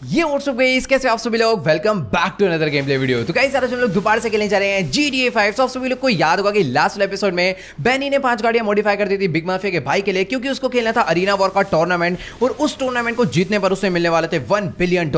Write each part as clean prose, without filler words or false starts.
ये what's up guys, कैसे आप सभी लोग। Welcome back to another game play video. तो गाइस आज हम लोग दोबारा से खेलने जा रहे हैं GTA 5। तो आप सभी लोग को याद होगा कि लास्ट एपिसोड में बेनी ने 5 गाड़ियां मॉडिफाई कर दी थी बिग माफिया के भाई के लिए, क्योंकि उसको खेलना था अरीना वॉर का टूर्नामेंट और उस टूर्नामेंट को जीतने पर उसे मिलने वाले थे $1 बिलियन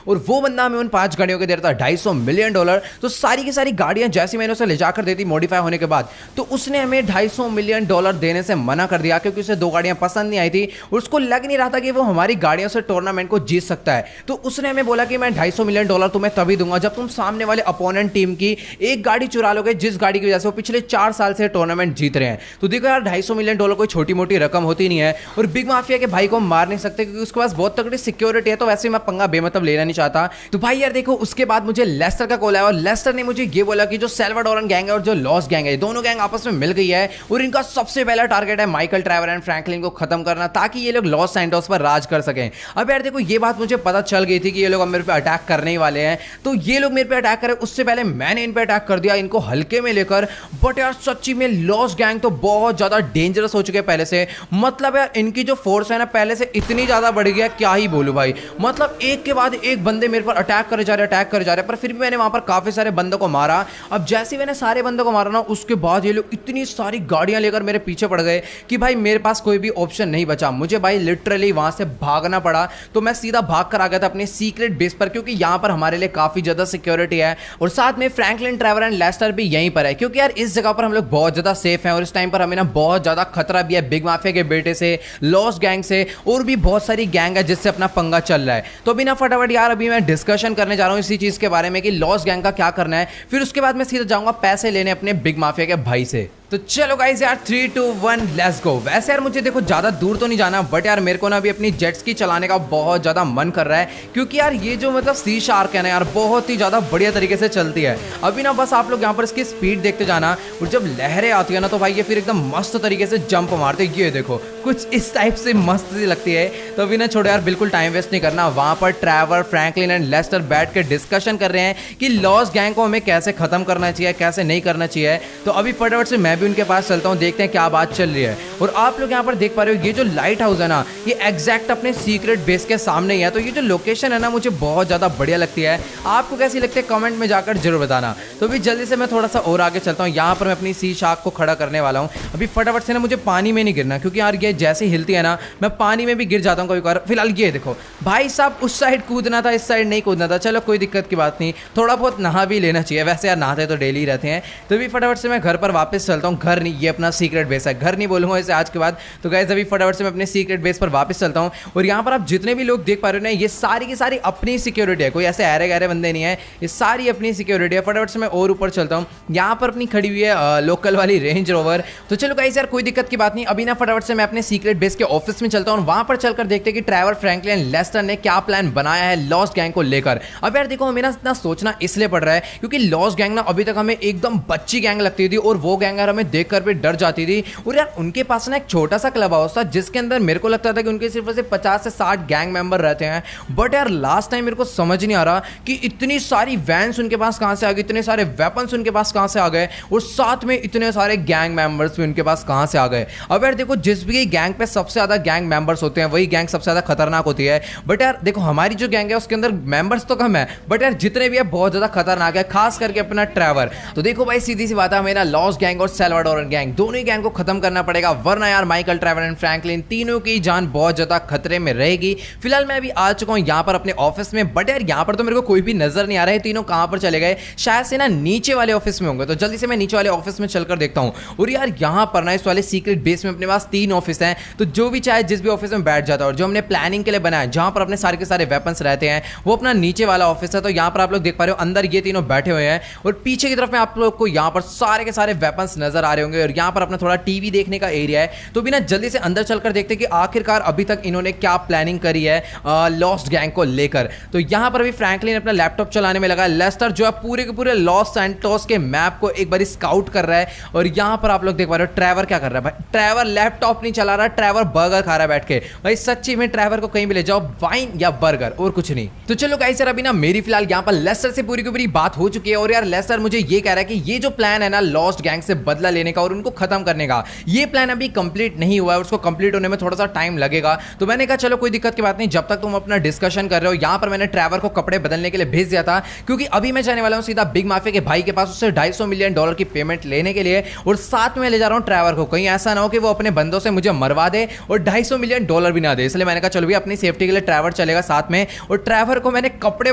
और वो बंदा हमें उन 5 गाड़ियों के दे रहा था $250 मिलियन। तो सारी की सारी गाड़ियां जैसी मैंने उसे ले जाकर दी थी मॉडिफाई होने के बाद, तो उसने हमें $250 मिलियन देने से मना कर दिया, क्योंकि उसे 2 गाड़ियां पसंद नहीं आई थी और उसको लग नहीं रहा था कि वो हमारी गाड़ियों से टूर्नामेंट को जीत सकता है। तो उसने हमें बोला कि मैं $250 मिलियन तुम्हें तभी दूंगा जब तुम सामने वाले अपोनेंट टीम की एक गाड़ी चुरा लोगे, जिस गाड़ी की वजह से वो पिछले 4 साल से टूर्नामेंट जीत रहे हैं। तो देखो यार, $250 मिलियन कोई छोटी मोटी रकम होती नहीं है और बिग माफिया के भाई को मार नहीं सकते क्योंकि उसके पास बहुत तगड़ी सिक्योरिटी है। तो वैसे मैं पंगा बेमतलब लेना नहीं चाहता। तो भाई यार देखो, उसके बाद मुझे लेस्टर का कॉल आया और लेस्टर ने मुझे ये बोला कि जो सेल्वाडोरन गैंग है और जो लॉस गैंग है, दोनों गैंग आपस में मिल गई है और इनका सबसे पहला टारगेट है माइकल, ट्रेवर एंड फ्रैंकलिन को खत्म करना, ताकि ये लोग लॉस सैंटोस पर राज कर सकें। अब यार देखो, ये बात मुझे पता चल गई थी कि ये लोग अब मेरे पे अटैक करने ही वाले हैं। तो ये लोग मेरे पे अटैक करें उससे पहले मैंने इन पे अटैक कर दिया, इनको हल्के में लेकर। बट यार सच्ची में लॉस गैंग तो बहुत ज्यादा डेंजरस हो चुके हैं पहले से। मतलब यार इनकी जो फोर्स है ना, पहले से इतनी ज्यादा बढ़ गया, क्या ही बोलूं भाई। मतलब एक के बाद एक बंदे मेरे पर अटैक करे जा रहे, पर फिर भी मैंने वहां पर काफी सारे बंदों को मारा। अब जैसे मैंने सारे बंदों को मारा ना, उसके बाद ये लोग इतनी सारी गाड़ियां लेकर मेरे पीछे पड़ गए कि भाई मेरे पास कोई भी ऑप्शन नहीं बचा। मुझे भाई लिटरली वहां से भागना पड़ा। तो मैं सीधा भाग कर आ गया था अपने सीक्रेट बेस पर, क्योंकि यहां पर हमारे लिए काफी ज्यादा सिक्योरिटी है और साथ में फ्रैंकलिन, ट्रेवर एंड लेस्टर भी यहीं पर है, क्योंकि यार इस जगह पर हम लोग बहुत ज्यादा सेफ हैं और इस टाइम पर हमें ना बहुत ज्यादा खतरा भी है बिग माफिया के बेटे से, लॉस गैंग से और भी बहुत सारी गैंग है जिससे अपना पंगा चल रहा है। तो अभी ना फटाफट यार अभी मैं डिस्कशन करने जा रहा हूं इसी चीज के बारे में कि लॉस गैंग का क्या करना है। फिर उसके बाद मैं सीधा जाऊंगा पैसे लेने अपने बिग माफिया के भाई से। तो चलो गाइस यार 3, 2, 1 लेट्स गो। वैसे यार मुझे देखो ज्यादा दूर तो नहीं जाना, बट यार मेरे को ना अभी अपनी जेट्स की चलाने का बहुत ज्यादा मन कर रहा है, क्योंकि यार ये जो मतलब सी शार्क है ना यार, बहुत ही ज्यादा बढ़िया तरीके से चलती है। अभी ना बस आप लोग यहाँ पर इसकी स्पीड देखते जाना और जब लहरें आती है ना, तो भाई ये फिर एकदम मस्त तरीके से जंप मारते। ये देखो कुछ इस टाइप से मस्त सी लगती है। तो अभी ना छोड़ो यार, बिल्कुल टाइम वेस्ट नहीं करना। वहां पर ट्रेवर, फ्रैंकलिन एंड लेस्टर बैठ के डिस्कशन कर रहे हैं कि लॉस गैंग को हमें कैसे खत्म करना चाहिए, कैसे नहीं करना चाहिए। तो अभी फटाफट से मैं भी उनके पास चलता हूं, देखते हैं क्या बात चल रही है। और आप लोग यहाँ पर देख पा रहे हो, ये जो लाइट हाउस है ना, ये एग्जैक्ट अपने सीक्रेट बेस के सामने ही है। तो ये जो लोकेशन है ना, मुझे बहुत ज्यादा बढ़िया लगती है। आपको कैसी लगती है कमेंट में जाकर जरूर बताना। तो अभी जल्दी से मैं थोड़ा सा और आगे चलता हूँ। यहाँ पर मैं अपनी सी शार्क को खड़ा करने वाला हूँ। अभी फटाफट से ना मुझे पानी में नहीं गिरना, क्योंकि यार ये जैसे हिलती है ना, मैं पानी में भी गिर जाता हूँ कभी कभार। फिलहाल ये देखो भाई साहब, उस साइड कूदना था, इस साइड नहीं कूदना था। चलो कोई दिक्कत की बात नहीं, थोड़ा बहुत नहा भी लेना चाहिए। वैसे यार नहाते तो डेली रहते हैं। तो अभी फटाफट से मैं घर पर वापस चलता हूँ। घर नहीं, ये अपना सीक्रेट बेस है, घर नहीं बोलूंगा इसे आज के बाद। तो गाइस अभी फटाफट से मैं अपने सीक्रेट बेस पर वापस चलता हूं। और यहां पर आप जितने भी लोग देख पा रहे हो ना, ये सारी की सारी अपनी सिक्योरिटी है, कोई ऐसे अरे गहरे बंदे नहीं है, ये सारी अपनी सिक्योरिटी है। फटाफट से मैं और ऊपर चलता हूं। यहां पर अपनी खड़ी हुई है लोकल वाली रेंज रोवर। तो चलो गाइस यार कोई दिक्कत की बात नहीं। अभी ना फटाफट से मैं अपने सीक्रेट बेस के ऑफिस में चलता हूं। वहां पर चलकर देखते हैं कि ट्रेवर, फ्रैंकलिन, लेस्टर ने क्या प्लान बनाया है लॉस्ट गैंग को लेकर। अब यार देखो, हमें ना इतना सोचना इसलिए पड़ रहा है क्योंकि लॉस्ट गैंग ना अभी तक हमें एकदम बच्ची गैंग लगती थी और वो गैंग यार हमें देखकर भी डर जाती थी। और यार उनके पास ना एक छोटा सा क्लब हाउस था, जिसके अंदर मेरे को लगता था कि उनके सिर्फ 50 से 60 गैंग मेंबर रहते हैं। बट यार लास्ट टाइम मेरे को समझ नहीं आ रहा कि इतनी सारी वैन्स उनके पास कहां से आ गई, इतने सारे वेपन्स उनके पास कहां से आ गए और साथ में इतने सारे गैंग मेंबर्स भी उनके पास कहां से आ गए। अब यार देखो, जिस भी गैंग पे सबसे ज्यादा गैंग मेंबर्स होते हैं, वही गैंग सबसे ज्यादा खतरनाक होती है। बट यार देखो, हमारी जो गैंग है उसके अंदर मेंबर्स तो कम है, बट यार जितने भी है बहुत ज्यादा खतरनाक है, खास करके अपना ट्रेवर। तो देखो भाई, सीधी सी बात है, मेरा लॉस्ट गैंग और सेल्वाडोरन गैंग दोनों ही गैंग को खत्म करना पड़ेगा, वरना यार माइकल, ट्रेवर एंड फ्रैंकलिन तीनों की जान बहुत ज्यादा खतरे में रहेगी। फिलहाल मैं अभी आ चुका हूं यहां पर अपने ऑफिस में। बट यार यहां पर तो मेरे को कोई भी नजर नहीं आ रहा है, तीनों कहां पर चले गए। शायद से ना नीचे वाले ऑफिस में होंगे। तो जल्दी से मैं नीचे वाले ऑफिस में चलकर देखता हूं। और यार यहां पर ना इस वाले सीक्रेट बेस में अपने पास 3 ऑफिस हैं। तो जो भी चाहे जिस भी ऑफिस में बैठ जाता है, और जो हमने प्लानिंग के लिए बनाया, जहां पर अपने सारे के सारे वेपन्स रहते हैं, वो अपना नीचे वाला ऑफिस है। तो यहां पर आप लोग देख पा रहे हो, अंदर ये तीनों बैठे हुए हैं और पीछे की तरफ में आप लोग को यहां पर सारे के सारे वेपन्स नजर आ रहे होंगे। और यहां पर अपना थोड़ा टीवी देखने का एरिया है। तो बिना जल्दी से अंदर चलकर देखते हैं कि आखिरकार अभी तक इन्होंने क्या प्लानिंग करी है लॉस्ट गैंग को लेकर। तो यहां पर अभी फ्रैंकलिन अपना लैपटॉप चलाने में लगा। लेस्टर जो है पूरे के पूरे लॉस सैंटोस के मैप को एक बार स्काउट कर रहा है। और यहां पर आप लोग देख पा रहे हो, ट्रेवर क्या कर रहा है भाई। ट्रेवर लैपटॉप नहीं चला रहा, ट्रेवर बर्गर खा रहा है बैठ के। भाई सच्ची में ट्रेवर को कहीं भी ले जाओ, वाइन या बर्गर और कुछ नहीं। तो चलो गाइस यार, अभी ना मेरी फिलहाल यहां पर लेस्टर से पूरी की पूरी बात हो चुकी है। और यार लेस्टर मुझे ये कह रहा है कि ये जो प्लान है ना लॉस्ट गैंग से बदला बदला लेने का और उनको खत्म करने का। ये प्लान अभी कंप्लीट नहीं हुआ है, उसको कंप्लीट होने में थोड़ा सा टाइम लगेगा। तो मैंने कहा चलो कोई दिक्कत की बात नहीं, जब तक तुम अपना डिस्कशन कर रहे हो। यहाँ पर मैंने ट्रेवर को कपड़े बदलने के लिए भेज दिया था, क्योंकि अभी मैं जाने वाला हूँ सीधा बिग माफिया के भाई के पास, उससे $250 मिलियन की पेमेंट लेने के लिए, और साथ में ले जा रहा हूँ ट्रेवर को। कहीं ऐसा ना हो कि वो अपने बंदों से मुझे मरवा दे और $250 मिलियन भी ना दे। इसलिए मैंने कहा चलो भी अपनी सेफ्टी के लिए ट्रेवर चलेगा साथ में। और ट्रेवर को मैंने कपड़े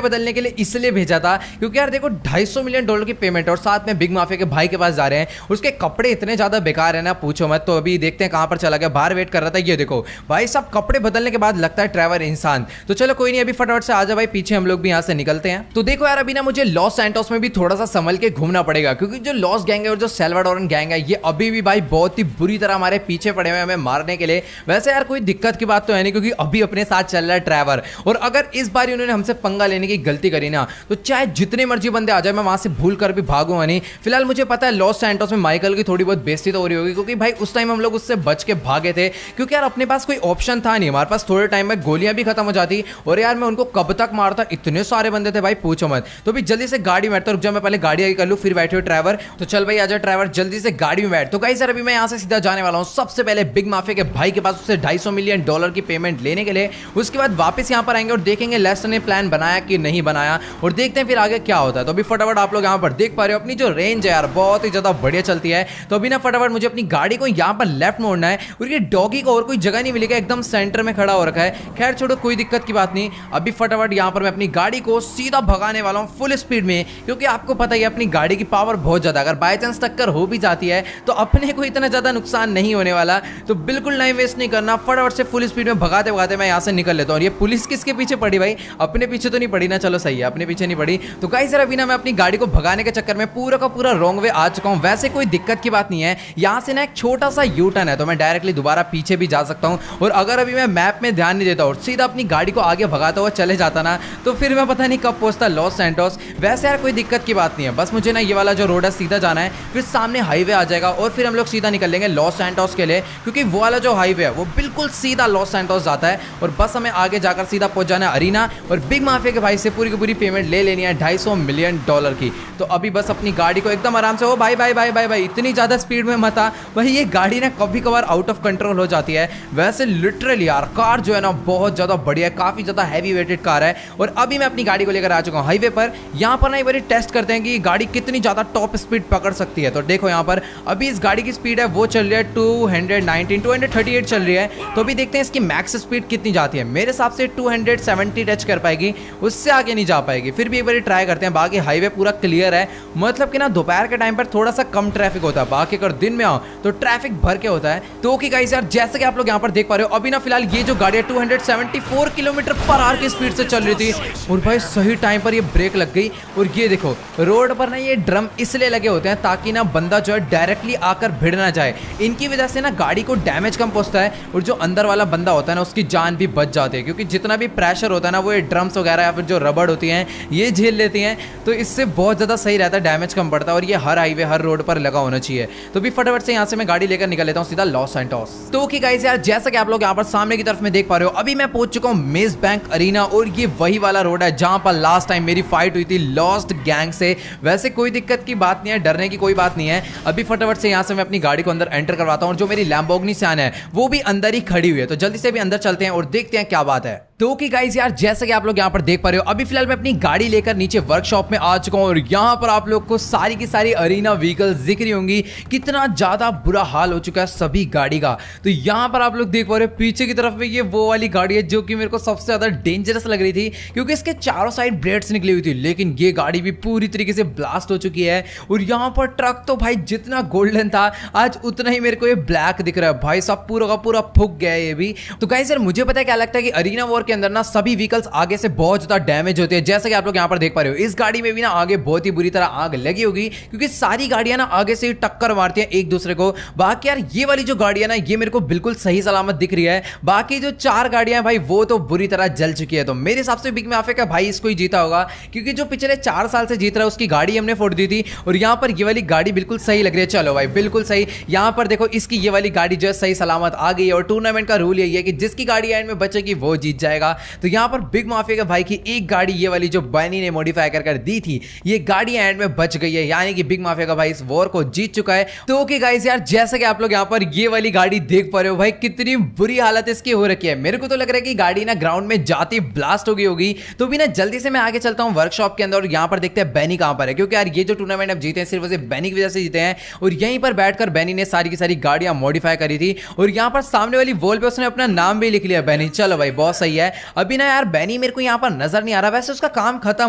बदलने के लिए इसलिए भेजा था क्योंकि यार देखो $250 मिलियन की पेमेंट और साथ में बिग माफिया के भाई के पास जा रहे हैं, उसके कपड़े इतने ज्यादा बेकार है ना पूछो मत। तो अभी देखते हैं कहां पर चला गया, बाहर वेट कर रहा था। ये देखो भाई साहब कपड़े बदलने के बाद लगता है ट्रेवर इंसान। तो चलो कोई नहीं, अभी फटाफट से आ जा भाई पीछे, हम लोग भी यहां से निकलते हैं। तो देखो यार अभी ना मुझे लॉस सैंटोस में भी थोड़ा सा संभल के घूमना पड़ेगा, क्योंकि जो लॉस गैंग है और जो साल्वाडोरन गैंग है ये अभी भी भाई बहुत ही बुरी तरह हमारे पीछे पड़े हुए हैं हमें मारने के लिए। वैसे यार कोई दिक्कत की बात तो है नहीं, क्योंकि अभी अपने साथ चल रहा है ट्रेवर, और अगर इस बार उन्होंने हमसे पंगा लेने की गलती करी ना तो चाहे जितने मर्जी बंदे आ जाए मैं वहां से भूल कर भी भागूंगा नहीं। फिलहाल मुझे पता है लॉस सैंटोस में माइकल की थोड़ी बहुत बेइज्जती तो हो रही होगी, क्योंकि भाई उस टाइम हम लोग उससे बच के भागे थे, क्योंकि यार अपने पास कोई ऑप्शन था नहीं। हमारे पास थोड़े टाइम में गोलियां भी खत्म हो जाती और यार मैं उनको कब तक मारता, इतने सारे बंदे थे भाई पूछो मत। तो भी जल्दी से गाड़ी में बैठता, रुक जा मैं पहले गाड़ी आगे कर लूं फिर बैठे हो ट्रेवर। तो चल भाई आजा ट्रेवर जल्दी से गाड़ी में बैठ। तो गाइस सर अभी मैं यहां से सीधा जाने वाला हूं सबसे पहले बिग माफिया के भाई के पास, उससे $250 मिलियन की पेमेंट लेने के लिए। उसके बाद वापस यहां पर आएंगे और देखेंगे लेस्टर ने प्लान बनाया कि नहीं बनाया, और देखते हैं फिर आगे क्या होता है। तो अभी फटाफट आप लोग यहां पर देख पा रहे हो अपनी जो रेंज है यार बहुत ही ज्यादा बढ़िया चलती है। तो अभी ना फटाफट मुझे अपनी गाड़ी को यहां पर लेफ्ट मोड़ना है, और ये डॉगी को और कोई जगह नहीं मिलेगा, एकदम सेंटर में खड़ा हो रखा है। खैर छोड़ो कोई दिक्कत की बात नहीं। अभी फटाफट यहां पर मैं अपनी गाड़ी को सीधा भगाने वाला हूं फुल स्पीड में, क्योंकि आपको पता है अपनी गाड़ी की पावर बहुत ज्यादा, अगर बाय चांस टक्कर हो भी जाती है तो अपने को इतना ज्यादा नुकसान नहीं होने वाला। तो बिल्कुल टाइम वेस्ट नहीं करना, फटाफट से फुल स्पीड में भगाते भगाते मैं यहां से निकल लेता हूं। और ये पुलिस किसके पीछे पड़ी भाई, अपने पीछे तो नहीं पड़ी ना, चलो सही है अपने पीछे नहीं पड़ी। तो गाइस अभी ना मैं अपनी गाड़ी को भगाने के चक्कर में पूरा का पूरा रॉन्ग वे आ चुका हूं। वैसे कोई दिक्कत की बात नहीं है, यहां से ना एक छोटा सा यू टर्न है, तो मैं डायरेक्टली दोबारा पीछे भी जा सकता हूं। और अगर अभी मैं मैप में ध्यान नहीं देता और सीधा अपनी गाड़ी को आगे भगाता हुआ चले जाता ना तो फिर मैं पता नहीं कब पहुंचता लॉस सैंटोस। वैसे यार कोई दिक्कत की बात नहीं है, बस मुझे ना ये वाला जो रोड है सीधा जाना है, फिर सामने हाईवे आ जाएगा और फिर हम लोग सीधा निकल लेंगे लॉस सैंटोस के लिए, क्योंकि वो वाला जो हाईवे है वो बिल्कुल सीधा लॉस सैंटोस जाता है। और बस हमें आगे जाकर सीधा पहुंच जाना है अरीना, और बिग माफिया के भाई से पूरी की पूरी पेमेंट ले लेनी है $250 मिलियन की। तो अभी बस अपनी गाड़ी को एकदम आराम से, ओ भाई भाई भाई भाई भाई इतनी ज्यादा स्पीड में मत आ भाई, ये गाड़ी ना कभी कभार आउट ऑफ कंट्रोल हो जाती है। वैसे लिटरली यार कार जो है ना बहुत ज्यादा बढ़िया है, काफी ज्यादा हैवी वेटेड कार है। और अभी मैं अपनी गाड़ी को लेकर आ चुका हूँ हाईवे पर। यहाँ पर ना एक बार टेस्ट करते हैं कि गाड़ी कितनी ज्यादा टॉप स्पीड पकड़ सकती है। तो देखो यहाँ पर अभी इस गाड़ी की स्पीड है वो चल रही है 238 चल रही है। तो अभी देखते हैं इसकी मैक्स स्पीड कितनी जाती है। मेरे हिसाब से 270 टच कर पाएगी, उससे आगे नहीं जा पाएगी। फिर भी एक बार ट्राई करते हैं। बाकी हाईवे पूरा क्लियर है, मतलब कि ना दोपहर के टाइम पर थोड़ा सा कम ट्रैफिक होता है, बाकी अगर दिन में आओ तो ट्रैफिक भर के होता है। तो ओके गाइस यार जैसे कि आप लोग यहाँ पर देख पा रहे हो अभी ना फिलहाल ये जो गाड़ी है 274 किलोमीटर पर आवर की स्पीड से चल रही थी, और भाई सही टाइम पर ये ब्रेक लग गई। और ये देखो रोड पर ना ये ड्रम इसलिए लगे होते हैं ताकि ना बंदा जो है डायरेक्टली आकर भिड़ ना जाए। इनकी वजह से ना गाड़ी को डैमेज कम पहुंचता है, और जो अंदर वाला बंदा होता है ना उसकी जान भी बच जाती है, क्योंकि जितना भी प्रेशर होता है ना वो ये ड्रम्स वगैरह या फिर जो रबड़ होती हैं ये झेल लेती हैं। तो इससे बहुत ज़्यादा सही रहता है, डैमेज कम पड़ता है, और ये हर हाईवे हर रोड पर लगा होना चाहिए। तो भी फटाफट से यहाँ से मैं गाड़ी लेकर निकल लेता हूँ सीधा लॉस सैंटोस। तो ओके गाइस यार जैसा कि आप लोग यहाँ पर सामने की तरफ में देख पा रहे हो अभी मैं पहुंच चुका हूँ मेज बैंक अरीना, और ये वही वाला रोड है जहां पर लास्ट टाइम मेरी फाइट हुई थी लॉस्ट गैंग से। वैसे कोई दिक्कत की बात नहीं है, डरने की कोई बात नहीं है। अभी फटाफट से यहाँ से मैं अपनी गाड़ी को अंदर एंटर करवाता हूँ, और जो मेरी लैम्बोर्गिनी सियान है वो भी अंदर ही खड़ी हुई है। तो जल्दी से भी अंदर चलते हैं और देखते हैं क्या बात है। तो कि गाइस यार जैसे कि आप लोग यहाँ पर देख पा रहे हो अभी फिलहाल मैं अपनी गाड़ी लेकर नीचे वर्कशॉप में आ चुका हूँ, और यहाँ पर आप लोग को सारी की सारी अरीना व्हीकल्स दिख रही होंगी। कितना ज्यादा बुरा हाल हो चुका है सभी गाड़ी का। तो यहाँ पर आप लोग देख पा रहे हो पीछे की तरफ में ये वो वाली गाड़ी है जो कि मेरे को सबसे ज्यादा डेंजरस लग रही थी, क्योंकि इसके चारों साइड ब्लेड्स निकली हुई थी, लेकिन ये गाड़ी भी पूरी तरीके से ब्लास्ट हो चुकी है। और यहाँ पर ट्रक तो भाई जितना गोल्डन था आज उतना ही मेरे को ये ब्लैक दिख रहा है। भाई साहब पूरा का पूरा फूक गया है ये भी। तो गाइस यार मुझे पता है क्या लगता है कि अरीना वॉर के अंदर ना सभी व्हीकल्स आगे से बहुत ज्यादा डैमेज होते हैं। जैसे कि आप लोग यहाँ पर देख पा रहे हो इस गाड़ी में भी ना आगे बहुत ही बुरी तरह आग लगी होगी, क्योंकि सारी गाड़ियां ना आगे से ही टक्कर मारती हैं एक दूसरे को। बाकी यार ये वाली जो गाड़ी है ना ये मेरे को बिल्कुल सही सलामत दिख रही है। बाकी जो 4 गाड़ियां हैं भाई वो तो बुरी तरह जल चुकी है। तो मेरे हिसाब से बिग माफिया का भाई इसको ही जीता होगा, क्योंकि जो पिछले 4 साल से जीत रहा है उसकी गाड़ी हमने फोड़ दी थी, और यहाँ पर ये वाली गाड़ी बिल्कुल सही लग रही है। चलो भाई बिल्कुल सही। यहाँ पर देखो इसकी ये वाली गाड़ी जो है सही सलामत आ गई है, और टूर्नामेंट का रूल यही है कि जिसकी गाड़ी एंड में बचेगी वो जीत जाएगा। जाएगा। तो यहाँ पर बिग माफिया के भाई की एक गाड़ी ये वाली जो बनी ने मॉडिफाई कर दी थी, ये गाड़ी एंड में बच गई है, यानी कि बिग माफिया का भाई इस वॉर को जीत चुका है। तो ओके गाइस यार, जैसा कि आप लोग यहाँ पर ये वाली गाड़ी देख पा रहे हो भाई, कितनी बुरी हालत इसकी हो रखी है। मेरे को तो लग रहा है कि गाड़ी ना ग्राउंड में जाती ब्लास्ट हो गई होगी। तो भी ना जल्दी से मैं आगे चलता हूँ वर्कशॉप के अंदर और यहाँ पर देखते हैं बैनी कहाँ पर है, क्योंकि यार ये जो टूर्नामेंट अब जीते हैं सिर्फ बैनी की वजह से जीते हैं। और यहीं पर बैठकर बैनी ने सारी की सारी गाड़ियां मॉडिफाई करी थी और यहाँ पर सामने वाली वॉल पे उसने अपना नाम भी लिख लिया, बैनी। चलो भाई बहुत सही है। अभी ना यार बैनी मेरे को यहाँ पर नजर नहीं आ रहा, वैसे उसका काम खत्म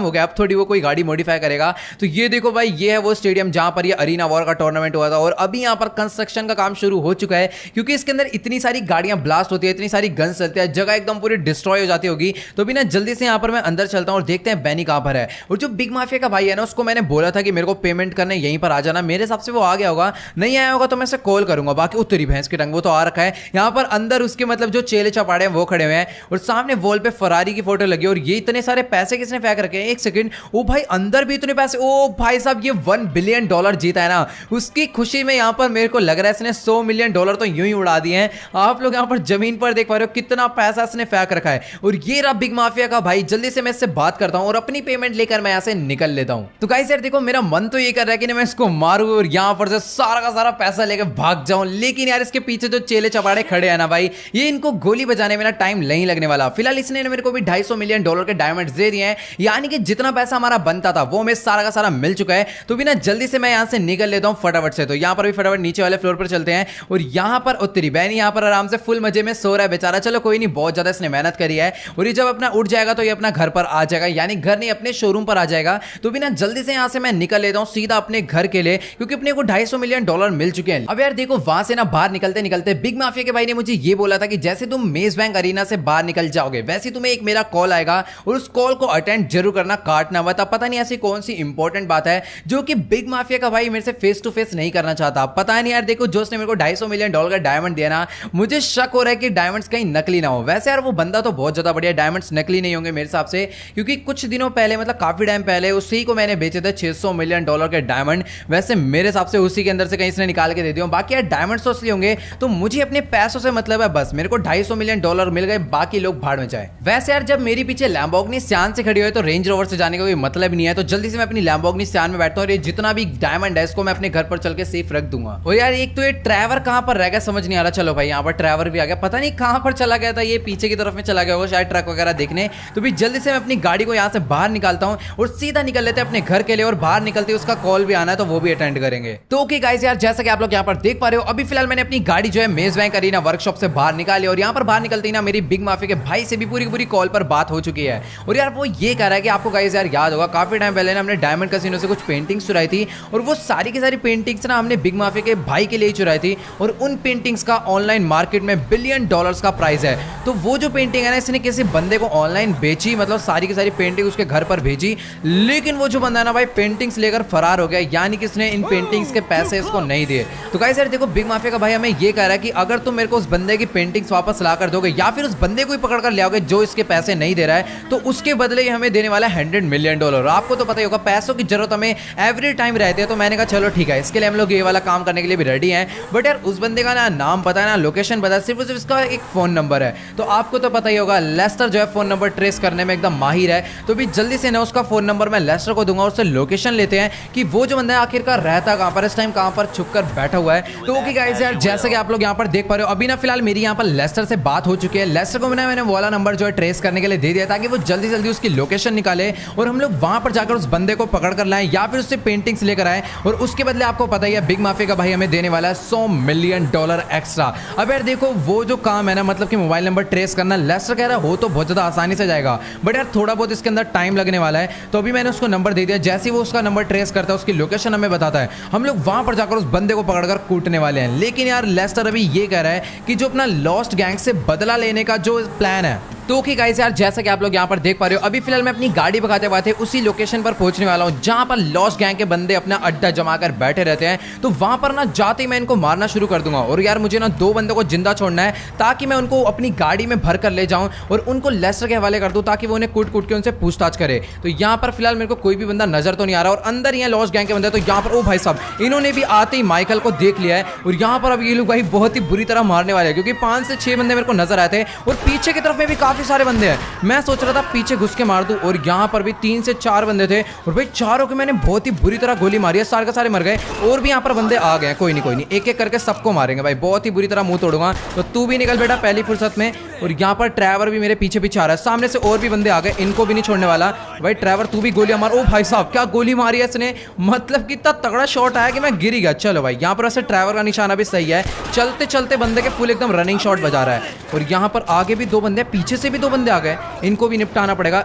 हो गया, अब थोड़ी वो कोई गाड़ी मॉडिफाई करेगा। तो ये देखो भाई, ये है वो स्टेडियम जहां पर ये अरीना वॉर का टूर्नामेंट हुआ था और अभी यहाँ पर कंस्ट्रक्शन का काम शुरू हो चुका है, क्योंकि इसके अंदर इतनी सारी गाड़ियां ब्लास्ट होती है, इतनी सारी गन्स चलती है, जगह एकदम पूरी डिस्ट्रॉय हो जाती होगी। तो भी ना जल्दी से यहाँ पर मैं अंदर चलता हूँ और देखते हैं बैनी कहां पर है। और जो बिग माफिया का भाई है ना, उसको मैंने बोला था कि मेरे को पेमेंट करने यहीं पर आ जाना, मेरे हिसाब से वो आ गया होगा, नहीं आया होगा तो मैं इसे कॉल करूंगा। बाकी उत्तरी भैंस की टंग वो तो आ रखा है। यहाँ पर अंदर उसके मतलब जो चेले चपाड़े हैं वो खड़े हुए हैं और सामने वॉल पे फरारी की फोटो लगी है। और ये इतने सारे पैसे किसने फेंक रखे हैं, एक सेकंड, ओ भाई अंदर भी इतने पैसे, ओ भाई साहब ये $1 बिलियन जीता है ना, उसकी खुशी में यहाँ पर मेरे को लग रहा है इसने $100 मिलियन तो यूं ही उड़ा दिए हैं। आप लोग यहाँ पर जमीन पर देख पा रहे हो कितना पैसा इसने फेंक रखा है। और ये रहा बिग माफिया का भाई, जल्दी से मैं इससे बात करता हूँ और अपनी पेमेंट लेकर मैं यहाँ से निकल लेता हूँ। तो गाइस यार देखो, मेरा मन तो ये कर रहा है कि मैं इसको मारूं और यहाँ पर से सारा का सारा पैसा लेकर भाग जाऊं, लेकिन यार इसके पीछे जो चेले चपाड़े खड़े हैं ना भाई, ये इनको गोली बजाने में ना टाइम नहीं लगने वाला। फिलहाल इसने मेरे को भी $250 मिलियन के डायमंड्स दे दिए हैं, यानी कि जितना पैसा हमारा बनता था वो हमें सारा का सारा मिल चुका है। तो भी ना जल्दी से मैं यहाँ से निकल लेता हूँ फटाफट से। तो यहाँ पर भी फटाफट नीचे वाले फ्लोर पर चलते हैं और यहाँ पर उत्तरी बैनी यहाँ पर आराम से फुल मजे में सो रहा है बेचारा। चलो कोई नहीं, बहुत ज्यादा इसने मेहनत करी है और ये जब अपना उठ जाएगा तो ये अपना घर पर आ जाएगा, यानी घर नहीं अपने शोरूम पर आ जाएगा। तो भी ना जल्दी से यहाँ से मैं निकल लेता हूँ सीधा अपने घर के लिए, क्योंकि अपने को $250 मिलियन मिल चुके हैं। अब यार देखो, वहां से ना बाहर निकलते निकलते बिग माफिया के भाई ने मुझे ये बोला था कि जैसे तुम मेज बैंक अरीना से बाहर निकल जाओगे वैसे तुम्हें एक मेरा कॉल आएगा और उस कॉल को अटेंड जरूर करना, काटना मत। अब पता नहीं ऐसी कौन सी इंपॉर्टेंट बात है जो कि बिग माफिया का भाई मेरे से फेस टू फेस नहीं करना चाहता। पता नहीं यार, देखो जो उसने मेरे को $250 मिलियन का डायमंड दिया ना, मुझे शक हो रहा है कि डायमंड्स कहीं नकली ना हो। वैसे यार वो बंदा तो बहुत ज्यादा बढ़िया, डायमंड्स नकली नहीं होंगे मेरे हिसाब से, क्योंकि कुछ दिनों पहले मतलब काफी टाइम पहले उसी को मैंने बेचे थे $600 मिलियन के डायमंड। वैसे मेरे हिसाब से उसी के अंदर से कहीं इसने निकाल के दे दिया। बाकी यार डायमंड्स तो असली होंगे, तो मुझे अपने पैसों से मतलब है बस। मेरे को $250 मिलियन मिल गए, बाकी लोग भाड़ में जाए। वैसे यार जब मेरे पीछे लैम्बोर्गिनी सियान से खड़ी हुई है तो रेंज रोवर से जाने का कोई मतलब नहीं है। तो जल्दी से मैं अपनी लैम्बोर्गिनी सियान में बैठता हूँ और ये जितना भी डायमंड है इसको मैं अपने घर पर चल के सेफ रख दूंगा। और यार एक तो ये ट्रैवर कहां पर रह गया समझ नहीं आ रहा। चलो भाई यहाँ पर ट्रैवर भी आ गया, पता नहीं कहां पर चला गया था, ये पीछे की तरफ में चला गया होगा शायद ट्रक वगैरह देखने। तो भी जल्दी से मैं अपनी गाड़ी को यहाँ से बाहर निकालता हूँ और सीधा निकल लेते हैं अपने घर के लिए। और बाहर निकलते उसका कॉल भी आना है तो वो भी अटेंड करेंगे। तो ओके गाइस यार, जैसा कि आप लोग यहाँ पर देख पा रहे हो, अभी फिलहाल मैंने अपनी गाड़ी जो है मेज बैंक अरीना वर्कशॉप से बाहर निकाली और यहाँ पर बाहर निकलते ही ना मेरी बिग माफिया के भाई से भी पूरी पूरी कॉल पर बात हो चुकी है। और यार वो ये कह रहा है कि आपको गाइस यार याद होगा काफी टाइम पहले ना हमने डायमंड कैसीनो से कुछ पेंटिंग्स चुराई थी और वो सारी की सारी पेंटिंग्स ना हमने बिग माफिया के भाई के लिए चुराई थी और उन पेंटिंग्स का ऑनलाइन मार्केट में $1 बिलियन का प्राइस है। तो वो जो पेंटिंग है ना, इसने किसी बंदे को ऑनलाइन बेची, मतलब सारी की सारी पेंटिंग उसके घर पर भेजी, लेकिन वो जो बंदा है ना भाई पेंटिंग्स लेकर फरार हो गया, यानी कि इसने इन पेंटिंग्स के पैसे इसको नहीं दिए। तो गाइस यार देखो, बिग माफिया का भाई हमें ये कह रहा है कि अगर तुम मेरे को उस बंदे की पेंटिंग्स वापस ला कर दोगे या फिर उस बंदे को ही पकड़ कर ले आओगे जो इसके पैसे नहीं दे रहा है, तो उसके बदले हमें देने वाला है $100 मिलियन। आपको तो पता ही होगा पैसों की जरूरत हमें एवरी टाइम रहती है। तो मैंने कहा चलो ठीक है, इसके लिए हम लोग ये वाला काम करने के लिए भी रेडी हैं। बट यार उस बंदे का ना नाम पता है ना लोकेशन पता है, सिर्फ इसका एक फोन नंबर है। तो आपको तो पता ही होगा लेस्टर जो है फोन नंबर ट्रेस करने में एकदम माहिर है। तो भी जल्दी से ना उसका फोन नंबर मैं लेस्टर को दूंगा और उससे लोकेशन लेते हैं कि वो जो बंदा है आखिरकार रहता कहां पर, इस टाइम कहां पर छुप कर बैठा हुआ है। तो ओके गाइस यार, जैसे कि आप लोग यहाँ पर देख पा रहे हो, अभी ना फिलहाल मेरी यहाँ पर लेस्टर से बात हो चुकी है। लेस्टर को मैंने वाला नंबर जो है ट्रेस करने के लिए दे दिया ताकि वो जल्दी जल्दी उसकी लोकेशन निकाले और हम लोग वहां पर जाकर उस बंदे को पकड़ कर लाएं या फिर उससे पेंटिंग्स लेकर आए। और उसके बदले आपको पता ही है बिग माफिया का भाई हमें देने वाला है $100 मिलियन एक्स्ट्रा। अब यार देखो, वो जो काम है ना, मतलब कि मोबाइल नंबर ट्रेस करना, लेस्टर कह रहा है हो तो बहुत ज्यादा आसानी से जाएगा, बट यार थोड़ा बहुत इसके अंदर टाइम लगने वाला है। तो अभी मैंने उसको नंबर दे दिया, जैसे ही वो उसका नंबर ट्रेस करता है उसकी लोकेशन हमें बताता है, हम लोग वहां पर जाकर उस बंदे को पकड़कर कूटने वाले हैं। लेकिन यार लेस्टर अभी ये कह रहा है कि जो अपना लॉस्ट गैंग से बदला लेने का जो प्लान है। तो ओके गाइस यार, जैसा कि आप लोग यहाँ पर देख पा रहे हो, अभी फिलहाल मैं अपनी गाड़ी भगाते हुए उसी लोकेशन पर पहुंचने वाला हूँ जहां पर लॉस्ट गैंग के बंदे अपना अड्डा जमाकर बैठे रहते हैं। तो वहां पर ना जाते ही मैं इनको मारना शुरू कर दूंगा। और यार मुझे ना 2 बंदों को जिंदा छोड़ना है ताकि मैं उनको अपनी गाड़ी में भर कर ले जाऊं और उनको लेस्टर के हवाले कर दूं ताकि वो उन्हें कूट कूट के उनसे पूछताछ करे। तो यहाँ पर फिलहाल मेरे को कोई भी बंदा नजर तो नहीं आ रहा और अंदर ही है लॉस्ट गैंग के बंदे। तो यहाँ पर ओ भाई साहब, इन्होंने भी आते ही माइकल को देख लिया है और यहाँ पर अब ये लोग भाई बहुत ही बुरी तरह मारने वाले हैं, क्योंकि 5 से 6 बंदे मेरे को नजर आते हैं और पीछे की तरफ में भी काफी सारे बंदे हैं। मैं सोच रहा था पीछे घुस के मार दूं और यहाँ पर भी 3 से 4 बंदे थे और भाई चारों के मैंने बहुत ही बुरी तरह गोली मारी है, सारे के सारे मर गए और भी यहाँ पर बंदे आ गए। कोई नहीं एक एक करके सबको मारेंगे भाई, बहुत ही बुरी तरह मुंह तोड़ूंगा। तो तू भी निकल बेटा पहली फुर्सत में। और यहाँ पर ट्रैवर भी मेरे पीछे पीछे आ रहा है, सामने से और भी बंदे आ गए, इनको भी नहीं छोड़ने वाला भाई। ट्रैवर तू भी गोलियां मार। ओ भाई साहब क्या गोली मारी है इसने, मतलब कितना तगड़ा शॉट आया कि मैं गिर गया। चलो भाई यहाँ पर वैसे ट्रैवर का निशाना भी सही है, चलते चलते बंदे के फुल एकदम रनिंग शॉट बजा रहा है। और यहाँ पर आगे भी 2 बंदे, पीछे से भी 2 बंदे आ गए, इनको भी निपटाना पड़ेगा।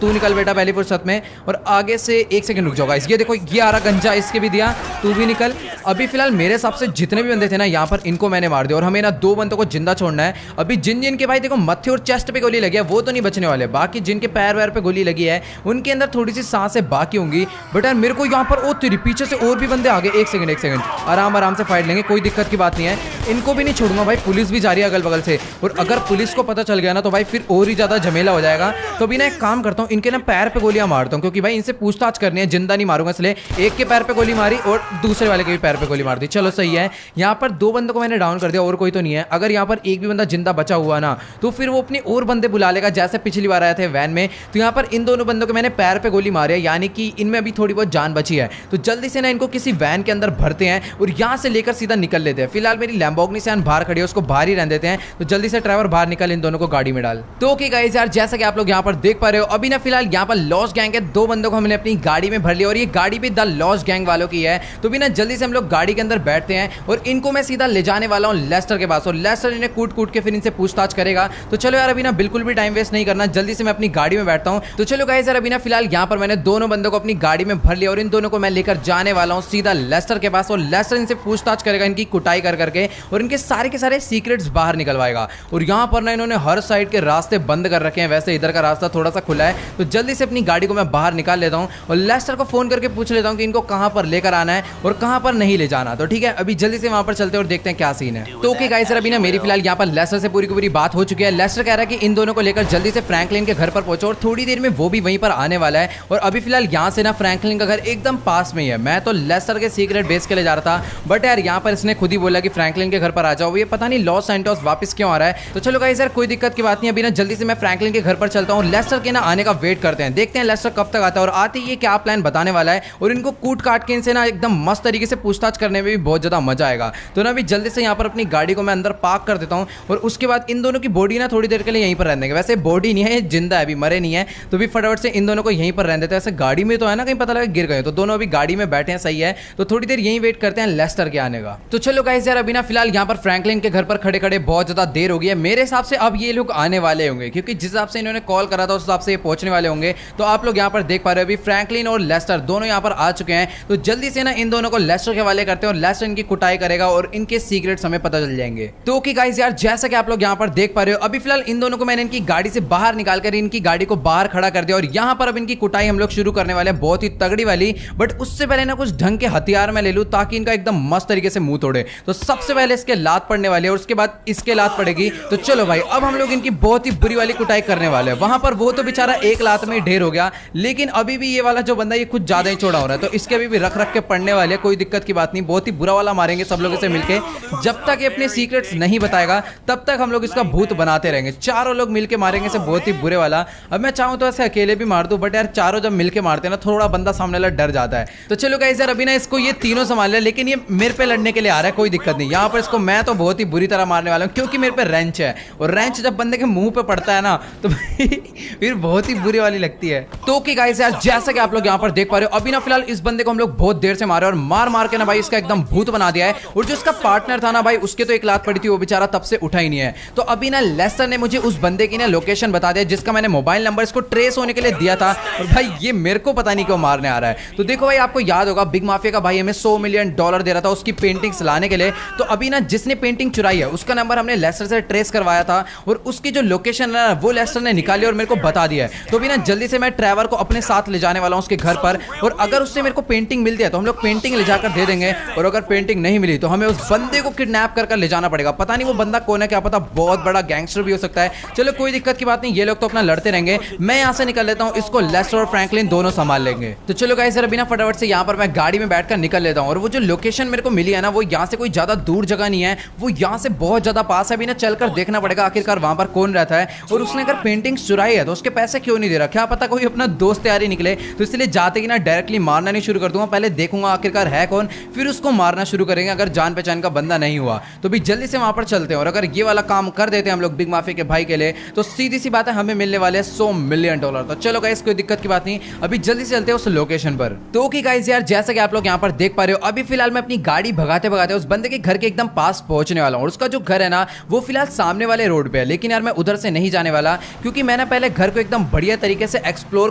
तू निकल बेटा पहली फुर्सत में। और आगे से 1 सेकंड रुक जाओ गाइस, ये देखो ये आ रहा गंजा, इसके भी दिया। तू भी निकल। अभी फिलहाल मेरे हिसाब से जितने भी बंदे थे ना यहाँ पर, इनको मैंने मार दिया और हमें ना 2 बंदों को जिंदा छोड़ना है। अभी जिन के भाई देखो मत्थे और चेस्ट पे गोली लगी है वो तो नहीं बचने वाले, बाकी जिनके पैर वैर पे गोली लगी है उनके अंदर थोड़ी सी सांसें बाकी होंगी। बट यार मेरे को यहाँ पर ओ तेरी पीछे से और भी बंदे आ गए। 1 सेकंड आराम से फाइट लेंगे, कोई दिक्कत की बात नहीं है। इनको भी नहीं छोड़ूंगा भाई, पुलिस भी जा रही है अगल बगल से और अगर पुलिस को पता चल गया ना तो भाई फिर और ही ज्यादा झमेला हो जाएगा। तो अभी ना एक काम करता हूँ, इनके ना पैर पे गोलियां मारता हूँ क्योंकि भाई इनसे पूछताछ करनी है, जिंदा नहीं मारूंगा। इसलिए एक के पैर पे गोली मारी और दूसरे वाले के भी पैर पे गोली मार दी। चलो सही है, यहाँ पर 2 बंदों को मैंने डाउन कर दिया और कोई तो नहीं है। अगर यहाँ पर एक भी बंदा जिंदा बचा हुआ ना तो फिर वो अपने और बंदे बुला लेगा, जैसे पिछली बार आए थे वैन में। तो यहाँ पर इन दोनों बंदों के मैंने पैर पे गोली मारी है, यानी कि इनमें अभी थोड़ी बहुत जान बची है। तो जल्दी से ना इनको किसी वैन के अंदर भरते हैं और यहाँ से लेकर सीधा निकल लेते हैं। फिलहाल मेरी लैम्बोर्गिनी से बाहर खड़ी है, उसको बाहर ही रहने देते हैं। तो जल्दी से ड्राइवर बाहर निकल, इन दोनों को गाड़ी में डाल। तो ओके गाइस यार, जैसा कि आप लोग यहाँ पर देख पा रहे हो, अभी ना फिलहाल यहाँ पर लॉस्ट गैंग के 2 बंदों को हमने अपनी गाड़ी में भर लिया और ये गाड़ी भी द लॉस्ट गैंग वालों की है। तो भी ना जल्दी से हम लोग गाड़ी के अंदर बैठते हैं और इनको मैं सीधा ले जाने वाला हूँ लेस्टर के पास और लेस्टर इन्हें कूट के फिर इनसे पूछताछ करेगा। तो चलो यार अभी ना बिल्कुल भी टाइम वेस्ट नहीं करना, जल्दी से मैं अपनी गाड़ी में बैठता हूँ। तो चलो गाइस यार, अभी ना फिलहाल यहाँ पर मैंने दोनों बंदों को अपनी गाड़ी में भर लिया और इन दोनों को मैं लेकर जाने वाला हूँ सीधा लेस्टर के पास और लेस्टर इनसे पूछताछ करेगा, इनकी कुटाई कर करके और इनके सारे के सारे सीक्रेट्स बाहर निकलवाएगा। और यहाँ पर ना इन्होंने हर साइड के रास्ते बंद कर रखे हैं, वैसे इधर का रास्ता थोड़ा सा खुला है। तो जल्दी से अपनी गाड़ी को मैं बाहर निकाल लेता हूँ और लेस्टर को फोन करके पूछ लेता हूँ कि इनको कहाँ पर लेकर आना है और कहाँ पर नहीं ले जाना। तो ठीक है, अभी जल्दी से वहां पर चलते हैं और देखते हैं क्या सीन है। तो ओके गाइस यार, अभी ना मेरी फिलहाल यहाँ पर लेस्टर से पूरी की पूरी बात हो चुकी है। लेस्टर कह रहा है कि इन दोनों को लेकर जल्दी से फ्रैंकलिन के घर पर पहुंचो और थोड़ी देर में वो भी वहीं पर आने वाला है। और अभी फिलहाल यहाँ से ना फ्रैंकलिन का घर एकदम पास में ही है। मैं तो लेस्टर के सीक्रेट बेस के लिए जा रहा था, बट यार यहाँ पर इसने खुद ही बोला कि फ्रैंकलिन के घर पर आ जाओ। ये पता नहीं लॉस सैंटोस वापस क्यों आ रहा है। तो चलो गाइस यार, कोई दिक्कत की बात नहीं। अभी ना जल्दी से मैं फ्रैंकलिन के घर पर चलता हूँ, लेस्टर के ना आने का वेट करते हैं, देखते हैं लेस्टर कब तक आता है और आते ही ये क्या प्लान बताने वाला है। और इनको कूट काट के इनसे ना एकदम मस्त तरीके से पूछताछ करने में भी बहुत ज्यादा मजा आएगा। तो ना अभी जल्दी से यहाँ पर अपनी गाड़ी को मैं अंदर पार्क कर देता हूँ और उसके बाद इन दोनों की बॉडी ना थोड़ी देर के लिए यहीं पर रहने देंगे। वैसे बॉडी नहीं है, ये जिंदा है, अभी मरे नहीं है। तो भी फटाफट से इन दोनों को यहीं पर रहने देते हैं। ऐसे गाड़ी में तो है ना, कहीं पता लगा गिर गए। तो दोनों अभी गाड़ी में बैठे हैं, सही है। तो थोड़ी देर यहीं वेट करते हैं लेस्टर के आने का। तो चलो गाइस यार, अभी ना फिलहाल यहाँ पर फ्रैंकलिन के घर पर खड़े खड़े बहुत ज्यादा देर हो गई है। मेरे हिसाब से अब ये लोग आने वाले होंगे, क्योंकि जिस हिसाब से इन्होंने कॉल करा था उस हिसाब से ये पहुंचने वाले होंगे। तो आप लोग यहाँ पर देख पा रहे हो अभी फ्रैंकलिन और लेस्टर दोनों यहाँ पर आ चुके हैं। तो जल्दी से ना इन दोनों को लेस्टर के हवाले करते हैं और लेस्टर इनकी कुटाई करेगा और इनके सीक्रेट्स हमें पता चल जाएंगे। तो ओके गाइस यार, जैसा कि आप लोग यहाँ पर देख पा रहे हो, अभी फिलहाल इन दोनों को मैंने इनकी गाड़ी से बाहर निकालकर इनकी गाड़ी को बाहर खड़ा कर दिया और यहाँ पर अब इनकी कुटाई हम लोग शुरू करने वाले हैं, बहुत ही तगड़ी वाली। बट उससे पहले ना कुछ ढंग के हथियार मैं ले लूं ताकि इनका एकदम मस्त तरीके से मुंह तोड़े। तो सबसे पहले इसके लात पड़ने वाली है और उसके बाद इसके लात पड़ेगी। तो चलो भाई, अब हम लोग इनकी बहुत ही बुरी वाली कुटाई करने वाले हैं। वहां पर वो तो बेचारा एक लात में ढेर हो गया, लेकिन अभी भी ये वाला जो बंदा ये कुछ ज्यादा ही चौड़ा हो रहा है। तो इसके अभी भी रख के पड़ने वाले हैं, कोई दिक्कत की बात नहीं। बहुत ही बुरा वाला मारेंगे सब लोगों से मिलके। जब तक ये अपने सीक्रेट्स नहीं बताएगा तब तक हम लोग इसका भूत बनाते रहेंगे। चारों लोग मिलके मारेंगे इसे, बहुत ही बुरे वाला। अब मैं चाहूं तो ऐसे अकेले भी मार दूं, बट यार चारों जब मिलके मारते हैं ना, थोड़ा बंदा सामने वाला डर जाता है। तो चलो गाइस यार, अभी ना इसको ये तीनों संभाल लिया, लेकिन ये मेरे पे लड़ने के लिए आ रहा है, कोई दिक्कत नहीं। यहाँ पर इसको मैं तो बहुत ही बुरी तरह मारने वाला हूँ, क्योंकि मेरे पे रेंच है और रेंच जब बंदे के मुंह पे पड़ता है ना तो फिर बहुत ही बुरी वाली लगती है। तो ओके गाइस यार, जैसा कि आप लोग यहाँ पर देख पा रहे हो, अभी ना फिलहाल इस बंदे को हम लोग बहुत देर से मारे और मार मार के ना भाई इसका एकदम भूत बना दिया है। और जो इसका पार्टनर था ना भाई, उसके तो एक लात पड़ी थी, वो बेचारा तब से उठा ही नहीं है। तो अभी ना लेस्टर ने मुझे उस बंदे की ना लोकेशन बता दिया जिसका मैंने मोबाइल नंबर इसको ट्रेस होने के लिए दिया था। और भाई ये मेरे को पता नहीं क्यों मारने आ रहा है। तो देखो भाई, आपको याद होगा बिग माफिया का भाई हमें $100 मिलियन दे रहा था उसकी पेंटिंग्स लाने के लिए। तो अभी ना जिसने पेंटिंग चुराई है उसका नंबर हमने लेस्टर से ट्रेस करवाया था और उसकी जो लोकेशन है वो लेस्टर ने निकाली और मेरे को बता दिया है। तो अभी ना जल्दी से मैं ट्रैवर को अपने साथ ले जाने वाला हूं उसके घर पर, और अगर उससे मेरे को पेंटिंग मिलती है तो हम लोग पेंटिंग ले जाकर दे देंगे, और अगर पेंटिंग नहीं मिली तो हमें उस बंदे को किडनैप कर ले जाना पड़ेगा। पता नहीं वो बंदा कौन है, क्या पता बहुत बड़ा गैंगस्टर भी हो सकता है। चलो कोई दिक्कत की बात नहीं, ये लोग तो अपना लड़ते रहेंगे, मैं यहाँ से निकल लेता हूँ, इसको लेस्टर और फ्रैंकलिन दोनों संभाल लेंगे। तो चलो गाइस अभी ना फटाफट से यहाँ पर मैं गाड़ी में बैठकर निकल लेता हूँ। और वो जो लोकेशन मेरे को मिली है ना, वो यहाँ से कोई ज्यादा दूर जगह नहीं है, वो यहाँ से बहुत ज्यादा पास है। अभी ना चलकर देखना पड़ेगा आखिरकार वहां पर कौन रहता रहता है और उसने अगर पेंटिंग्स चुराई है तो उसके पैसे क्यों नहीं दे रहा, क्या पता कोई अपना दोस्त तैयारी निकले। तो इसलिए जाते कि ना डायरेक्टली मारना नहीं शुरू कर दूंगा, पहले देखूंगा आखिरकार है कौन, फिर उसको मारना शुरू करेंगे। अगर जान पहचान का बंदा नहीं हुआ तो भी जल्दी से वहां पर चलते हैं और अगर ये वाला काम कर देते हैं हम लोग बिग माफिया के भाई के लिए तो सीधी सी बात है हमें मिलने वाले $100 मिलियन। तो चलो गाइस कोई दिक्कत की बात नहीं, अभी जल्दी से चलते हैं उस लोकेशन पर। तो कि गाइस यार जैसा कि आप लोग यहाँ पर देख पा रहे हो अभी फिलहाल मैं अपनी गाड़ी भगाते भगाते उस बंदे के घर के एकदम पास पहुंचने वाला हूँ और उसका जो घर है ना वो फिलहाल सामने वाले रोड पे है। लेकिन यार मैं उधर से नहीं जाने वाला क्योंकि मैंने पहले घर को एकदम बढ़िया तरीके से एक्सप्लोर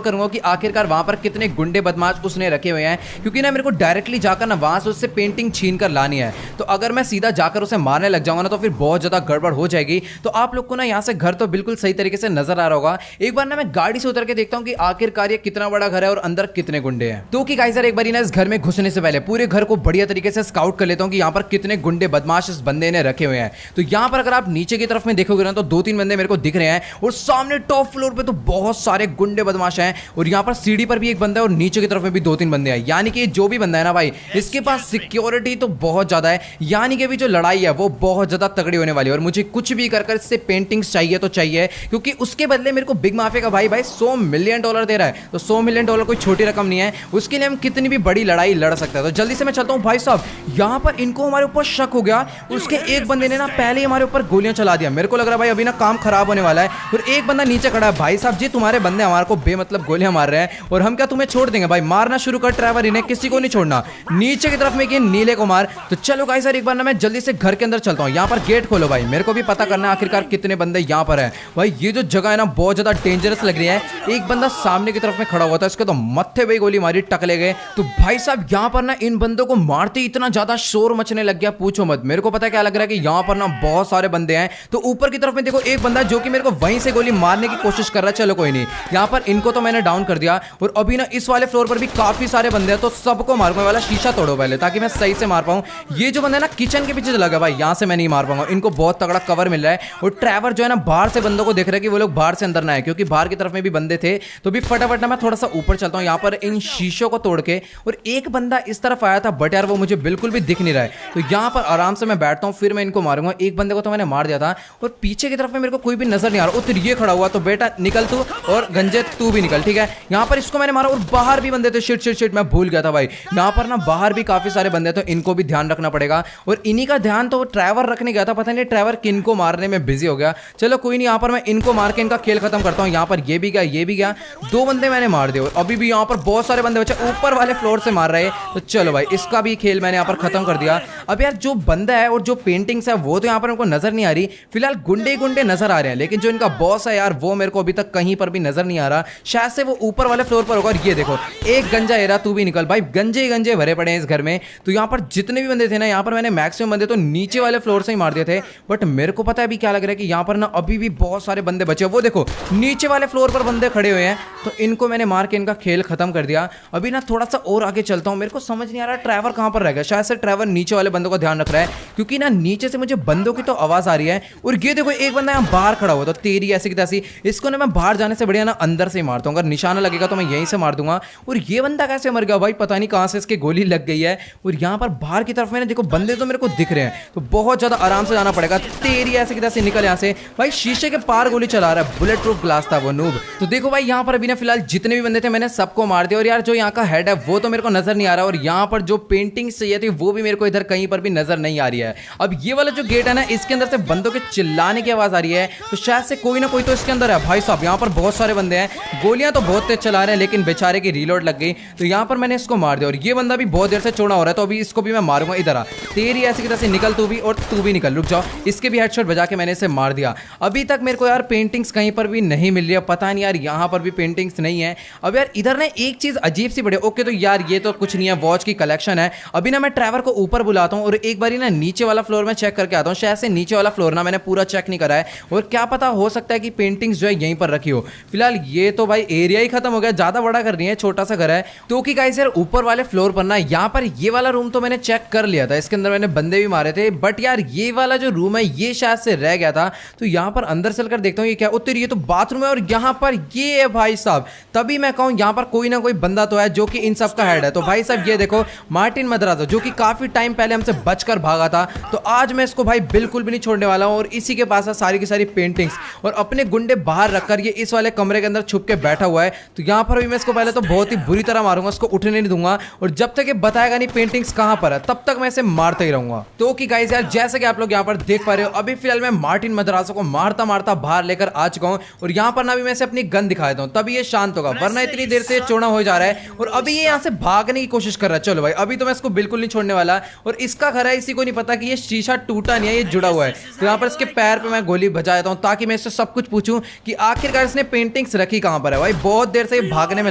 करूंगा कि आखिरकार वहां पर कितने गुंडे बदमाश उसने रखे हुए हैं, क्योंकि ना मेरे को डायरेक्टली जाकर ना वहां से उससे पेंटिंग छीन कर लानी है। तो अगर मैं सीधा जाकर उसे मारने लग जाऊंगा ना तो फिर बहुत ज्यादा गड़बड़ हो जाएगी। तो आप लोग को ना यहाँ से घर तो बिल्कुल सही तरीके से नजर आ रहा होगा। एक बार ना मैं गाड़ी से उतर के देखता हूँ कि आखिरकार ये कितना बड़ा घर है और अंदर कितने गुंडे हैं। तो कि गाइस यार एक बार ना इस घर में घुसने से पहले पूरे घर को बढ़िया तरीके से स्काउट कर लेता हूँ कि यहाँ पर कितने गुंडे बदमाश इस बंदे ने रखे हुए हैं। तो यहाँ पर अगर आप नीचे की तरफ में देखोगे ना तो 2-3 बंदे मेरे को दिख रहे हैं और सामने टॉप फ्लोर पे तो बहुत सारे गुंडे बदमाश हैं और यहाँ पर सीढ़ी पर भी एक बंदा है और नीचे की तरफ में भी 2-3 बंदे हैं। यानी कि जो भी बंदा है ना भाई इसके पास सिक्योरिटी तो बहुत ज्यादा है, यानी कि अभी जो लड़ाई है वो बहुत ज्यादा तगड़ी होने वाली है। और मुझे कुछ भी कर इससे पेंटिंग्स चाहिए तो चाहिए, क्योंकि उसके बदले मेरे को बिग माफिया का भाई $100 मिलियन दे रहा है। तो $100 मिलियन कोई छोटी रकम नहीं है, उसके लिए हम कितनी भी बड़ी लड़ाई लड़ सकते हैं। तो जल्दी से मैं चलता हूँ भाई साहब। यहाँ पर इनको हमारे ऊपर शक हो गया, उसके एक बंदे ने ना पहले ही हमारे ऊपर गोलियां चला दिया। मेरे को लग रहा है भाई अभी ना काम खराब होने वाला है। और एक बंदा नीचे खड़ा है। भाई साहब जी तुम्हारे बंदे हमारे को बेमतलब गोलियां मार रहे हैं और हम क्या तुम्हें छोड़ देंगे भाई, मारना शुरू कर ट्रैवर, इन्हें किसी को नहीं छोड़ना। नीचे की तरफ में कि नीले को मार। तो चलो गाइस यार एक बार ना मैं जल्दी से घर के अंदर चलता हूँ। यहाँ पर गेट खोलो भाई, मेरे को भी पता करना है आखिरकार कितने बंदे यहाँ पर है। भाई ये जो जगह है ना बहुत ज्यादा डेंजरस लग रही है। एक बंदा सामने की तरफ में खड़ा हुआ था, इसके तो मत्थे पे गोली मारी, टकले गए। तो भाई साहब यहाँ पर ना इन बंदों को मारते इतना ज्यादा शोर मचने लग गया पूछो मत। मेरे को पता क्या लग रहा है कि यहाँ पर ना बहुत सारे बंदे हैं। तो ऊपर की तरफ में देखो एक बंदा जो कि मेरे को वहीं से गोली मारने की कोशिश कर रहा है। चलो कोई नहीं, यहाँ पर इनको तो मैंने डाउन कर दिया और अभी ना इस वाले फ्लोर पर भी काफी सारे बंदे हैं। तो सबको मारूंगा, वाला शीशा तोड़ो पहले ताकि मैं सही से मार पाऊं। ये जो बंदा है ना किचन के पीछे चला गया भाई, यहाँ से मैं नहीं मार पाऊंगा। इनको बहुत तगड़ा कवर मिल रहा है और ट्रैवर जो है ना बाहर से बंदों को देख रहा है कि वो लोग बाहर से अंदर ना आए, क्योंकि बाहर की तरफ में भी बंदे थे। तो भी फटाफट ना मैं थोड़ा सा ऊपर चलता हूँ यहाँ पर इन शीशों को तोड़ के। और एक बंदा इस तरफ आया था बट यार वो मुझे बिल्कुल भी दिख नहीं रहा है। तो यहाँ पर आराम से मैं बैठता हूँ, फिर मैं इनको मारूंगा। एक बंदे को तो मैंने मार दिया था और पीछे की तरफ में मेरे को कोई भी नजर नहीं आ रहा। तो ये खड़ा हुआ, तो बेटा निकल तू और गंजे तू भी निकल, ठीक है। यहाँ पर इसको मैंने मारा और बाहर भी बंदे थे। शिट शिट शिट मैं भूल गया था भाई, यहाँ पर ना बाहर भी काफी सारे बंदे, तो इनको भी ध्यान रखना पड़ेगा। और इन्हीं का ध्यान तो ट्रैवर रखने गया था, पता नहीं ट्रैवर किन को मारने में बिजी हो गया। चलो कोई नहीं, यहाँ पर मैं इनको मार के इनका खेल खत्म करता हूँ। यहाँ पर ये भी गया, ये भी गया, 2 बंदे मैंने मार दिए और अभी भी यहाँ पर बहुत सारे बंदे बचे ऊपर वाले फ्लोर से मार रहे हैं। तो चलो भाई इसका भी खेल मैंने यहाँ पर खत्म कर दिया। अब यार जो बंदा है और जो पेंटिंग्स है वो तो यहाँ पर उनको नजर नहीं आ रही, फिलहाल गुंडे गुंडे नजर आ रहे हैं। लेकिन जो इनका बॉस है यार वो मेरे को अभी तक कहीं पर भी नजर नहीं आ रहा, शायद से वो ऊपर वाले फ्लोर पर होगा। और ये देखो एक गंजा एरा, तू भी निकल भाई, गंजे ही गंजे भरे पड़े हैं इस घर में। तो यहाँ पर जितने भी बंदे थे ना, यहाँ पर मैंने मैक्सिमम बंदे तो नीचे वाले फ्लोर से ही मार दिए थे। बट मेरे को पता है अभी क्या लग रहा है कि यहाँ पर ना अभी भी बहुत सारे बंदे बचे। वो देखो नीचे वाले फ्लोर पर बंदे खड़े हुए हैं। तो इनको मैंने मार के इनका खेल खत्म कर दिया। अभी ना थोड़ा सा और आगे चलता हूँ, मेरे को समझ नहीं आ रहा ट्रैवर कहाँ पर रह गया। शायद से ट्रैवर नीचे वाले बंदों का ध्यान रख रहा है, क्योंकि ना नीचे से मुझे बंदों की तो आवाज आ रही है। और ये देखो एक बंदा यहाँ बाहर खड़ा हुआ, तो तेरी ऐसी की तैसी, इसको ना मैं बाहर जाने से बढ़िया ना अंदर से ही मारता हूँ। अगर निशाना लगेगा तो मैं यहीं से मार दूंगा। और ये बंदा कैसे मर गया भाई, पता नहीं कहाँ से इसके गोली लग गई है। और यहाँ पर बाहर की तरफ में देखो बंदे तो मेरे को दिख रहे हैं, तो बहुत ज्यादा आराम से जाना पड़ेगा। तेरी ऐसे की तैसी निकल यहाँ से भाई, शीशे के पार गोली चला रहा है, बुलेट प्रूफ ग्लास था वो नूब। तो देखो भाई यहाँ पर अभी ना फिलहाल जितने भी बंदे थे मैंने सबको मार दिया। और यार जो यहाँ का हेड है वो तो मेरे को नजर नहीं आ रहा, और यहाँ पर जो पेंटिंग्स चाहिए थी वो भी मेरे को इधर कहीं पर भी नजर नहीं आ रही है। अब ये वाला जो गेट है ना, इसके अंदर से बंदों के चिल्लाने की आवाज आ रही है, तो शायद से कोई ना कोई तो इसके अंदर है। भाई साहब यहाँ पर बहुत सारे बंदे हैं, गोलियां तो बहुत तेज चला रहे हैं, लेकिन बेचारे की रीलोड लग गई। तो यहाँ पर मैंने इसको मार दिया और ये बंदा भी बहुत देर से चौड़ा हो रहा है, तो अभी इसको भी मैं मारूंगा। इधर आ, तेरी ऐसी की तरह से निकल तू भी, और तू भी निकल, रुक जाओ। इसके भी हेडशॉट बजा के मैंने इसे मार दिया। अभी तक मेरे को यार पेंटिंग्स कहीं पर भी नहीं मिल रही है, पता नहीं यार यहाँ पर भी पेंटिंग्स नहीं है। अब यार इधर ना एक चीज अजीब सी बड़ी, ओके तो यार ये तो कुछ नहीं है, वॉच की कलेक्शन है। अभी ना मैं ट्रैवर को ऊपर बुलाता हूँ और एक बारी ना नीचे वाला फ्लोर में चेक करके आता हूँ। शायद से नीचे वाला फ्लोर ना मैंने पूरा चेक नहीं करा है, और क्या पता हो सकता है कि पेंटिंग्स जो है यहीं पर रखी हो। फिलहाल ये तो भाई एरिया ही खत्म हो गया, ज्यादा बड़ा कर रही है, छोटा सा घर है। तो कि गाइस यार ऊपर वाले फ्लोर पर ना, यहाँ पर ये वाला रूम तो मैंने चेक कर लिया था, इसके अंदर मैंने बंदे भी मारे थे। बट यार ये वाला जो रूम है ये शायद से रह गया था, तो यहाँ पर अंदर चलकर देखता हूँ ये क्या। उत्तर ये तो बाथरूम है, और यहाँ पर ये है भाई साहब, तभी मैं कहूँ यहाँ पर कोई ना कोई बंदा तो है जो कि इन सब का हेड है। तो भाई साहब ये देखो मार्टिन मद्राज़ो, जो कि काफी टाइम पहले हमसे बचकर भागा था, तो आज मैं इसको भाई बिल्कुल भी नहीं छोड़ने वाला हूँ। और इसी के पास सारी की सारी पेंटिंग्स और अपने गुंडे बाहर रखकर ये इस वाले कमरे के अंदर छुप के बैठा हुआ है। तो यहाँ पर भी मैं इसको पहले तो बहुत ही बुरी तरह मारूंगा, इसको उठने नहीं दूंगा और जब तक ये बताएगा नहीं पेंटिंग्स कहां पर है तब तक मैं इसे मारता ही रहूंगा। तो कि गाइस यार जैसे कि आप लोग यहाँ पर देख पा रहे हो अभी फिलहाल मैं मार्टिन मद्रासो को मारता मारता बाहर लेकर आ चुका हूँ और यहाँ पर ना भी मैं इसे अपनी गन दिखा देता हूँ तभी ये शांत होगा, वरना इतनी देर से चौड़ा हो जा रहा है और अभी ये यहाँ से भागने की कोशिश कर रहा है। चलो भाई अभी तो मैं इसको बिल्कुल नहीं छोड़ने वाला और इसका घर है, इसी को नहीं पता कि ये शीशा टूटा नहीं है, ये जुड़ा हुआ है। तो यहाँ पर इसके पैर पे मैं गोली बजा देता हूँ ताकि मैं इससे सब कुछ पूछूं कि आखिरकार इसने पेंटिंग्स रखी कहां पर है। भाई बहुत देर से ये भागने में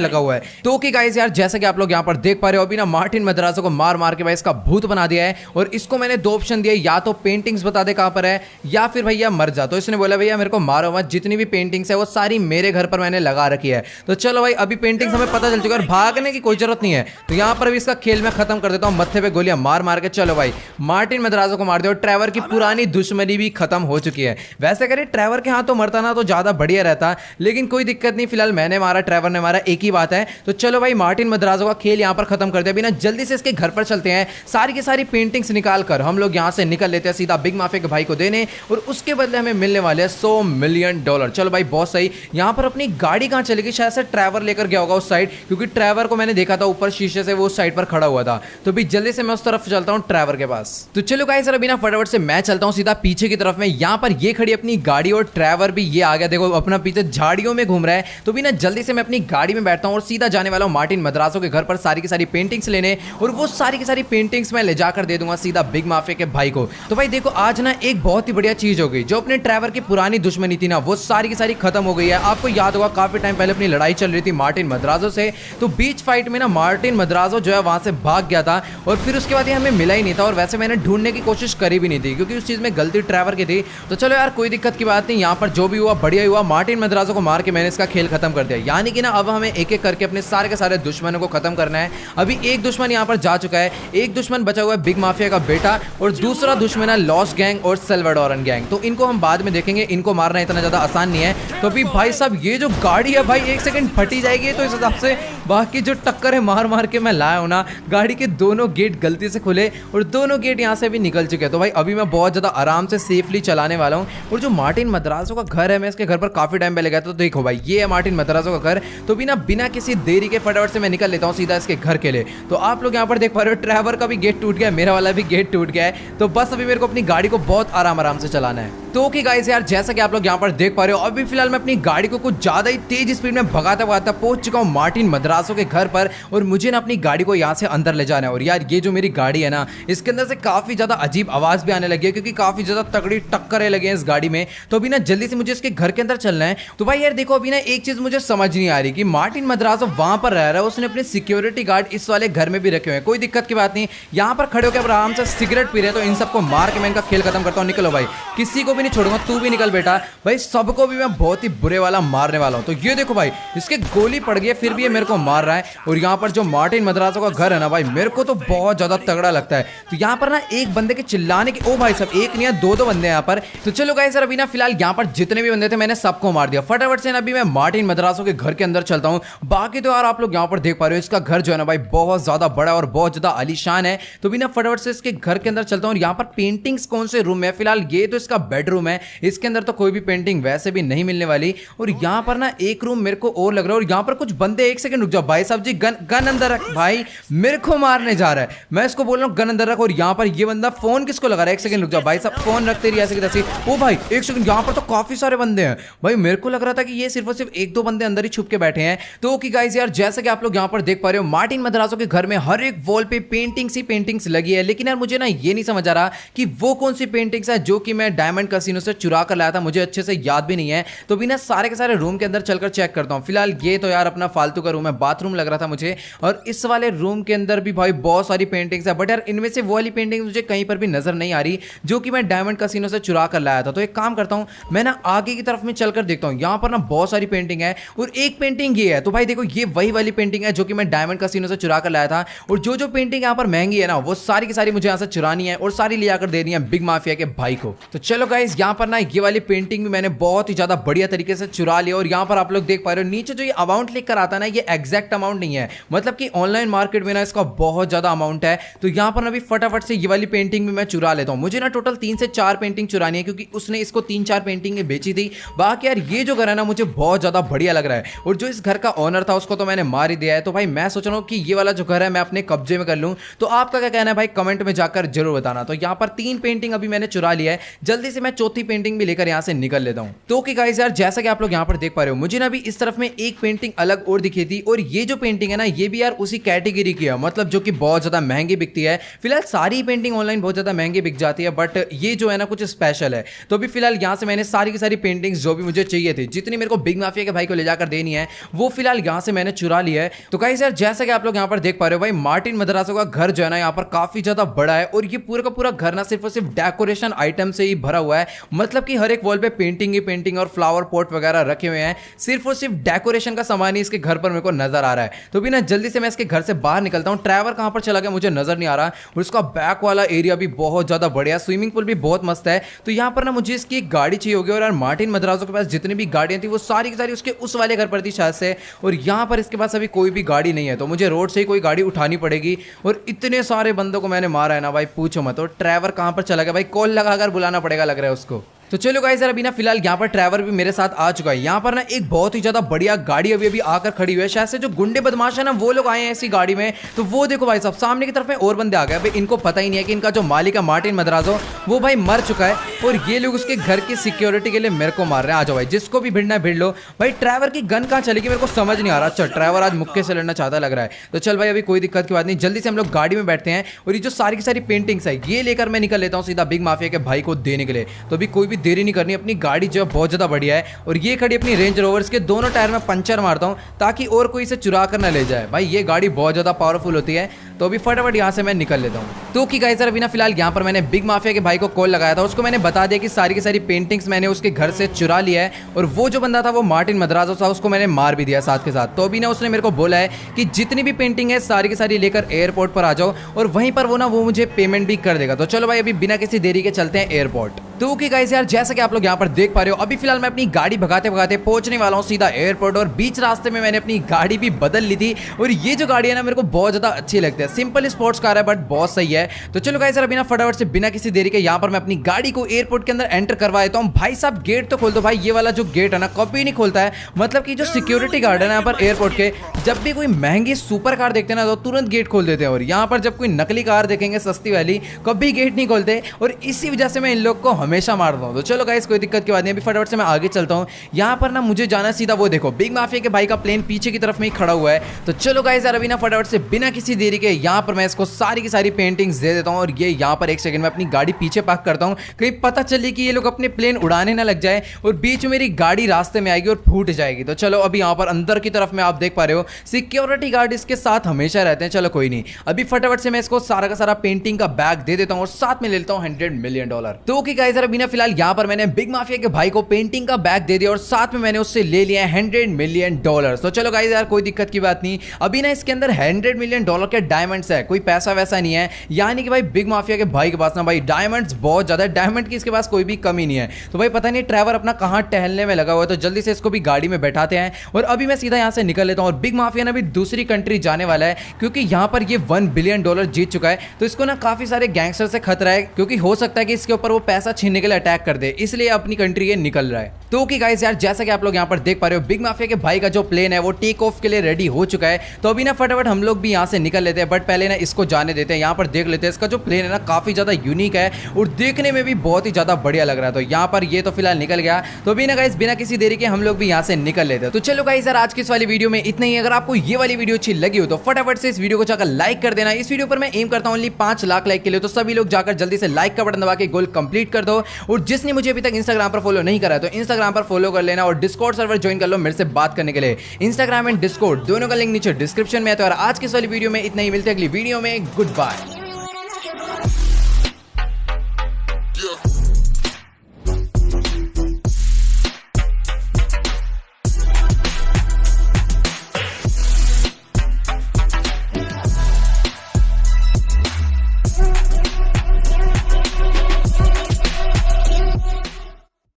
लगा हुआ है। तो कि गाइस यार जैसे कि आप लोग यहाँ पर देख पा रहे हो अभी ना मार्टिन मद्रासो को मार मार के भाई इसका भूत बना दिया है और इसको मैंने दो ऑप्शन दिए, या तो पेंटिंग्स बता दे कहां पर है या फिर भैया मर जा। तो इसने बोला भैया मेरे को मारो मत, जितनी भी पेंटिंग्स है वो सारी मेरे घर पर मैंने लगा रखी है। तो चलो भाई अभी पेंटिंग्स हमें पता चल चुका है और भागने की कोई जरूरत नहीं है। तो यहाँ पर अभी इसका खेल मैं खत्म कर देता हूँ, मत्थे पे गोलियां मार मार के। चलो भाई मार्टिन मद्रासो को मार दिया और ट्रेवर की पुरानी दुश्मनी भी खत्म हो चुकी है। वैसे करे ट्रेवर के हाथ तो मरता ना तो ज्यादा बढ़िया रहता, लेकिन कोई दिक्कत नहीं, फिलहाल मैंने मारा ट्रेवर ने मारा, एक ही बात है। तो चलो भाई मार्टिन मद्रासो का खेल यहाँ पर खत्म कर दिया। अभी ना जल्दी से इसके घर पर चलते हैं, सारी की सारी पेंटिंग्स निकाल कर हम लोग यहाँ से निकल लेते हैं सीधा बिग माफिया के भाई को देने और उसके बदले हमें मिलने वाले हैं $100 मिलियन। चलो भाई बहुत सही। यहाँ पर अपनी गाड़ी कहाँ चलेगी, शायद से ट्रेवर लेकर गया होगा उस साइड, क्योंकि ट्रेवर को मैंने देखा था ऊपर शीशे से वो उस साइड पर खड़ा हुआ था। तो भी जल्दी से मैं उस तरफ चलता हूँ ट्रेवर के पास। तो चलो गाइस अभी ना फटाफट से मैं चलता हूँ सीधा पीछे की तरफ में। यहाँ पर ये खड़ी अपनी गाड़ी और ट्रेवर भी ये आ गया, देखो अपना पीछे झाड़ियों में घूम रहा है। तो भी ना जल्दी से मैं अपनी गाड़ी में बैठता हूँ और सीधा जाने वाला हूँ मार्टिन मद्रासो के घर पर सारी की सारी पेंटिंग्स लेने और वो सारी की सारी पेंटिंग्स मैं ले जाकर दे दूंगा सीधा बिग माफिया के भाई को। तो भाई देखो आज ना एक बहुत ही बढ़िया चीज हो गई, जो अपने ट्रेवर की पुरानी दुश्मनी थी ना वो सारी की सारी खत्म हो गई है। आपको याद होगा काफी टाइम पहले अपनी लड़ाई चल रही थी मार्टिन मद्रासो से, तो बीच फाइट में ना मार्टिन मद्रासो जो है वहां से भाग गया था और फिर उसके बाद ये हमें मिला ही नहीं था और वैसे मैंने ढूंढने की कोशिश करी भी नहीं थी क्योंकि उस चीज में गलती ट्रेवर की थी। तो चलो यार कोई दिक्कत की बात नहीं, यहाँ पर जो भी हुआ बढ़िया हुआ। मार्टिन मद्रासो को मार के मैंने इसका खेल खत्म कर दिया, यानी कि ना अब हमें एक एक करके अपने सारे के सारे दुश्मनों को खत्म करना है। अभी एक दुश्मन यहाँ पर जा चुका है, एक दुश्मन बचा हुआ है बिग माफिया का बेटा और दूसरा दुश्मन है लॉस्ट गैंग और सेल्वाडोरन गैंग। तो इनको हम बाद में देखेंगे, इनको मारना इतना ज्यादा आसान नहीं है। तो अभी भाई साहब ये जो गाड़ी है भाई एक सेकंड फटी जाएगी, तो इस हिसाब से बाकी जो टक्कर है मार मार के मैं लाया हूं ना, गाड़ी के दोनों गेट गलती से खुले और दोनों गेट यहाँ से भी निकल चुके हैं। तो भाई अभी मैं बहुत ज्यादा आराम से सेफली चलाने वाला हूँ। और जो मार्टिन मद्रासो का घर है मैं इसके घर पर काफी टाइम पहले गया था। तो देखो भाई ये है मार्टिन मद्रासो का घर। तो बिना किसी देरी के फटाफट से मैं निकल लेता हूँ सीधा इसके घर के लिए। तो आप लोग यहाँ पर देख पा रहे हो ट्रेवर का भी गेट टूट गया, मेरा वाला भी गेट टूट गया है। तो बस अभी मेरे को अपनी गाड़ी को बहुत आराम से चलाना है। तो कि गाइस यार जैसा कि आप लोग यहाँ पर देख पा रहे हो अभी फिलहाल मैं अपनी गाड़ी को कुछ ज्यादा ही तेज स्पीड में भगाता पहुंच चुका हूँ मार्टिन मद्रासो के घर पर और मुझे ना अपनी गाड़ी को यहाँ से अंदर ले जाना है। और यार ये जो मेरी गाड़ी है ना इसके अंदर से काफी ज्यादा अजीब आवाज भी आने लगी है क्योंकि काफी ज्यादा तगड़ी टक्करें लगे हैं इस गाड़ी में। तो अभी ना जल्दी से मुझे इसके घर के अंदर चलना है। तो भाई यार देखो अभी ना एक चीज मुझे समझ नहीं आ रही कि मार्टिन मद्रासो वहां पर रह रहा है, उसने अपने सिक्योरिटी गार्ड इस वाले घर में भी रखे हुए हैं, कोई दिक्कत की बात नहीं। यहाँ पर खड़े होकर आराम से सिगरेट पी रहे, तो इन सबको मार के मैं इनका खेल खत्म करता हूँ। निकलो भाई, किसी को भी नहीं छोड़ूंगा, तू भी निकल बेटा। भाई सबको भी मैं बहुत ही बुरे वाला मारने वाला हूँ। तो ये देखो भाई इसके गोली पड़ गई है फिर भी ये मेरे को मार रहा है। और यहाँ पर जो मार्टिन मद्रासो का घर है ना भाई मेरे को तो बहुत ज्यादा तगड़ा लगता है। तो यहाँ पर ना एक बंदे के चिल्लाने की, ओ भाई सब एक नहीं है दो बंदे यहाँ पर। तो चलो गाइस सर अभी ना फिलहाल यहाँ पर जितने भी बंदे थे मैंने सबको मार दिया। फटाफट से अभी मैं मार्टिन मद्रासो के घर के अंदर चलता हूँ। बाकी तो यार आप लोग यहाँ पर देख पा रहे हो इसका घर जो है ना भाई बहुत ज्यादा बड़ा और बहुत ज्यादा आलीशान है। तो भी ना फटाफट से इसके घर के अंदर चलता हूँ। और यहाँ पर पेंटिंग्स कौन से रूम में, फिलहाल ये तो इसका बेडरूम है, इसके अंदर तो कोई भी पेंटिंग वैसे भी नहीं मिलने वाली। और यहाँ पर ना एक रूम मेरे को और लग रहा है और यहाँ पर कुछ बंदे, एक सेकंड रुक जाओ भाई साहब जी, गन अंदर रख। भाई मेरे को मारने जा रहा है, मैं इसको बोल रहा हूँ गन अंदर रख। और यहाँ पर ये बंदा फोन किसको लगा रहा है, एक सेकंड रुक जाओ भाई साहब, फोन रखते रही ऐसे की तैसे। ओ भाई एक सेकंड, यहाँ पर तो काफी सारे बंदे हैं भाई, मेरे को लग रहा था कि ये सिर्फ और सिर्फ एक दो बंदे अंदर ही छुप के बैठे हैं। तो कि गाइस यार जैसा कि आप लोग यहाँ पर देख पा रहे हो मार्टिन मद्रासो के घर में हर एक वॉल पे पेंटिंग्स ही पेंटिंग्स लगी है। लेकिन यार मुझे ना ये नहीं समझ आ रहा कि वो कौन सी पेंटिंग्स है जो कि मैं डायमंड कैसीनो से चुरा कर लाया था, मुझे अच्छे से याद भी नहीं है। तो भी ना सारे के सारे रूम के अंदर चलकर चेक करता हूँ। फिलहाल ये तो यार अपना फालतू का रूम है, बाथरूम लग रहा था मुझे। और इस वाले रूम के अंदर भी भाई बहुत सारी पेंटिंग्स है, बट यार इनमें से वो वाली पेंटिंग मुझे कहीं पर भी नजर नहीं आ रही जो कि मैं डायमंड कैसीनो से चुरा कर लाया था। तो एक काम करता हूँ मैं ना आगे की तरफ में चलकर देखता हूँ, यहाँ पर ना बहुत सारी पेंटिंग है और एक पेंटिंग ये है। तो भाई देखो ये वही वाली पेंटिंग है जो कि मैं डायमंड कैसीनो से चुरा कर लाया था। और जो जो पेंटिंग यहाँ पर महंगी है ना वो सारी की सारी मुझे यहाँ से चुरानी है और सारी ले आकर देनी है बिग माफिया के भाई को। तो चलो गाइस यहाँ पर ना ये वाली पेंटिंग भी मैंने बहुत ही ज्यादा बढ़िया तरीके से चुरा लिया। और यहाँ पर आप लोग देख पा रहे हो नीचे जो ये अमाउंट लिख कर आता है ना ये एग्जैक्ट अमाउंट नहीं है, मतलब कि ऑनलाइन मार्केट में ना इसका बहुत ज्यादा अमाउंट है। तो यहाँ पर अभी फटाफट से ये वाली पेंटिंग भी मैं चुरा लेता हूँ। मुझे ना टोटल 3 से 4 पेंटिंग चुरानी है क्योंकि उसने इसको 3 3-4 पेंटिंगें बेची थी। बाकी यार ये जो घर है ना मुझे बहुत ज्यादा बढ़िया लग रहा है, और जो इस घर का ओनर था उसको तो मैंने मार ही दिया है। तो भाई मैं सोच रहा हूँ कि ये वाला जो घर है मैं अपने कब्जे में कर लूँ। तो आपका क्या कहना है भाई, कमेंट में जाकर जरूर बताना। तो यहाँ पर 3 पेंटिंग अभी मैंने चुरा लिया है, जल्दी से मैं चौथी पेंटिंग भी लेकर यहाँ से निकल लेता हूँ। तो कि गाइस यार जैसा कि आप लोग यहाँ पर देख पा रहे हो, मुझे ना अभी इस तरफ में एक पेंटिंग अलग और दिखी थी, और ये जो पेंटिंग है ना ये भी यार उसी कैटेगरी की है, मतलब जो कि बहुत ज्यादा महंगी बिकती है। फिलहाल सारी पेंटिंग ऑनलाइन बहुत ज्यादा महंगी बिक जाती है, बट ये जो है ना कुछ स्पेशल है। तो अभी फिलहाल यहाँ से मैंने सारी की सारी पेंटिंग्स जो भी मुझे चाहिए थी, जितनी मेरे को बिग माफिया के भाई को ले जाकर देनी है, वो फिलहाल यहाँ से मैंने चुरा लिया है। तो गाइस यार जैसा कि आप लोग यहाँ पर देख पा रहे हो भाई, मार्टिन मद्रासो का घर जो है ना यहाँ पर काफी ज्यादा बड़ा है, और ये पूरा का पूरा घर ना सिर्फ और सिर्फ डेकोरेशन आइटम से ही भरा हुआ है। मतलब कि हर एक वॉल पे पेंटिंग ही पेंटिंग और फ्लावर पॉट वगैरह रखे हुए हैं, सिर्फ और सिर्फ डेकोरेशन का सामान ही इसके घर पर मेरे को नजर आ रहा है। तो भी ना जल्दी से मैं इसके घर से बाहर निकलता हूँ। ट्रैवर कहाँ पर चला गया मुझे नजर नहीं आ रहा, और उसका बैक वाला एरिया भी बहुत ज्यादा बढ़िया, स्विमिंग पूल भी बहुत मस्त है। तो यहाँ पर ना मुझे इसकी एक गाड़ी चाहिए होगी, और यार मार्टिन मद्रासो के पास जितनी भी गाड़ियां थी वो सारी की सारी उसके उस वाले घर पर थी शायद से, और यहाँ पर इसके पास अभी कोई भी गाड़ी नहीं है। तो मुझे रोड से ही कोई गाड़ी उठानी पड़ेगी, और इतने सारे बंदों को मैंने मारा है ना भाई पूछो मत। और ट्रैवर कहाँ पर चला गया भाई, कॉल लगाकर बुलाना पड़ेगा लग रहा है उसको। तो चलो गाइस यार अभी ना फिलहाल यहाँ पर ट्रैवर भी मेरे साथ आ चुका है। यहाँ पर ना एक बहुत ही ज्यादा बढ़िया गाड़ी अभी आकर खड़ी हुई है, शायद से जो गुंडे बदमाश है ना वो लोग आए हैं ऐसी गाड़ी में। तो वो देखो भाई साहब सामने की तरफ में और बंदे आ गए। भाई इनको पता ही नहीं है कि इनका जो मालिक है मार्टिन मद्रासो वो भाई मर चुका है, और ये लोग उसके घर की सिक्योरिटी के लिए मेरे को मार रहे हैं। आ जाओ भाई, जिसको भी भिड़ना है भिड़ लो। भाई ट्रैवर की गन कहाँ चलेगी मेरे को समझ नहीं आ रहा। अच्छा ट्रैवर आज मुक्के से लड़ना चाहता लग रहा है। तो चल भाई अभी कोई दिक्कत की बात नहीं, जल्दी से हम लोग गाड़ी में बैठते हैं, और ये जो सारी की सारी पेंटिंग्स है ये लेकर मैं निकल लेता हूँ सीधा बिग माफिया के भाई को देने के लिए। तो अभी कोई भी देरी नहीं करनी, अपनी गाड़ी जो है बहुत ज्यादा बढ़िया है, और ये खड़ी अपनी रेंज रोवर्स के दोनों टायर में पंचर मारता हूं ताकि और कोई इसे चुरा कर ना ले जाए। भाई ये गाड़ी बहुत ज्यादा पावरफुल होती है। तो अभी फटाफट यहाँ से मैं निकल लेता हूँ। तो कि गाइस अभी ना फिलहाल यहाँ पर मैंने बिग माफिया के भाई को कॉल लगाया था, उसको मैंने बता दिया कि सारी की सारी पेंटिंग्स मैंने उसके घर से चुरा लिया है, और वो जो बंदा था वो मार्टिन मद्रासो था, उसको मैंने मार भी दिया साथ के साथ। तो अभी ना उसने मेरे को बोला है कि जितनी भी पेंटिंग है सारी की सारी लेकर एयरपोर्ट पर आ जाओ, और वहीं पर वो मुझे पेमेंट भी कर देगा। तो चलो भाई अभी बिना किसी देरी के चलते हैं एयरपोर्ट। तो कि गाइस यार जैसा कि आप लोग यहाँ पर देख पा रहे हो, अभी फिलहाल मैं अपनी गाड़ी भगाते भगाते पहुंचने वाला हूँ सीधा एयरपोर्ट, और बीच रास्ते में मैंने अपनी गाड़ी भी बदल ली थी। और ये जो गाड़ी है ना मेरे को बहुत ज्यादा अच्छी लगती है, सिंपल स्पोर्ट्स कार है बट बहुत सही है। तो चलो गाइस यार अभी ना फटाफट से बिना किसी देरी के यहाँ पर मैं अपनी गाड़ी को एयरपोर्ट के अंदर एंटर करवा देता हूँ। भाई साहब गेट तो खोल दो भाई, ये वाला जो गेट है ना कभी नहीं खोलता है। मतलब कि जो सिक्योरिटी गार्ड है ना यहाँ पर एयरपोर्ट के, जब भी कोई महंगी सुपर कार देखते हैं ना तो तुरंत गेट खोल देते हैं, और यहाँ पर जब कोई नकली कार देखेंगे सस्ती वाली कभी गेट नहीं खोलते, और इसी वजह से मैं इन लोग को हमेशा मारता हूँ। तो चलो गाइस कोई दिक्कत की बात नहीं, अभी फटाफट से मैं आगे चलता हूँ। यहाँ पर ना मुझे जाना सीधा वो देखो बिग माफिया के भाई का प्लेन पीछे की तरफ में ही खड़ा हुआ है। तो चलो गाइस यार अभी ना फटाफट से बिना किसी देरी के यहाँ पर मैं इसको सारी की सारी पेंटिंग्स दे देता हूँ, और ये यहाँ पर एक सेकंड में अपनी गाड़ी पीछे पार्क करता हूँ, कहीं पता चले कि ये लोग अपने प्लेन उड़ाने ना लग जाए और बीच में मेरी गाड़ी रास्ते में आएगी और फूट जाएगी। तो चलो अभी यहाँ पर अंदर की तरफ में आप देख पा रहे हो सिक्योरिटी गार्ड इसके साथ हमेशा रहते हैं। चलो कोई नहीं, अभी फटाफट से मैं इसको सारा का सारा पेंटिंग का बैग दे देता हूँ, और साथ में ले लेता हूँ $100 मिलियन। तो ओके गाइस यार अभी ना फिलहाल यहाँ पर मैंने बिग माफिया के भाई को पेंटिंग का बैग दे दिया, और साथ में मैंने उससे ले लिया $100 मिलियन। तो चलो गाइस यार कोई दिक्कत की बात नहीं, अभी ना इसके अंदर $100 मिलियन के डायमंड्स है, कोई पैसा वैसा नहीं है। यानी कि भाई बिग माफिया के भाई के पास ना भाई डायमंड्स बहुत ज्यादा है, डायमंड की इसके पास कोई भी कमी नहीं है। तो भाई पता नहीं ट्रैवर अपना कहां टहलने में लगा हुआ है, तो जल्दी से इसको भी गाड़ी में बैठाते हैं, और अभी मैं सीधा यहां से निकल लेता हूं। और बिग माफिया ना भी दूसरी कंट्री जाने वाला है, क्योंकि यहां पर ये $1 बिलियन जीत चुका है। तो इसको ना काफी सारे गैंगस्टर से खतरा है, क्योंकि हो सकता है कि इसके ऊपर वो पैसा छीनने के लिए अटैक कर दे, इसलिए अपनी कंट्री ये निकल रहा है। तो ओके गाइस यार जैसा कि आप लोग यहाँ पर देख पा रहे हो बिग माफिया के भाई का जो प्लेन है वो टेक ऑफ के लिए रेडी हो चुका है। तो अभी ना फटाफट हम लोग भी यहाँ से निकल लेते हैं, बट पहले ना इसको जाने देते हैं। यहाँ पर देख लेते हैं, इसका जो प्लेन है ना काफी ज्यादा यूनिक है और देखने में भी बहुत ही ज्यादा बढ़िया लग रहा है। तो यहाँ पर ये तो फिलहाल निकल गया। तो अभी ना गाइस बिना किसी देरी के हम लोग भी यहाँ से निकल लेते हैं। तो चलो गाइस यार आज की इस वाली वीडियो में इतना ही। अगर आपको ये वाली वीडियो अच्छी लगी हो तो फटाफट से इस वीडियो को जाकर लाइक कर देना। इस वीडियो पर मैं एम करता हूँ ओनली 5 लाख लाइक के लिए, तो सभी लोग जाकर जल्दी से लाइक का बटन दबा के गोल कंप्लीट कर दो। और जिसने मुझे अभी तक इंस्टाग्राम पर फॉलो नहीं करा है तो इंस्टाग्राम पर फॉलो कर लेना, और डिस्कॉर्ड सर्वर ज्वाइन कर लो मेरे से बात करने के लिए। इंस्टाग्राम एंड डिस्कॉर्ड दोनों का लिंक नीचे डिस्क्रिप्शन में है। तो यार आज की इस वाली वीडियो में इतना ही, मिलते हैं अगली वीडियो में। Good bye.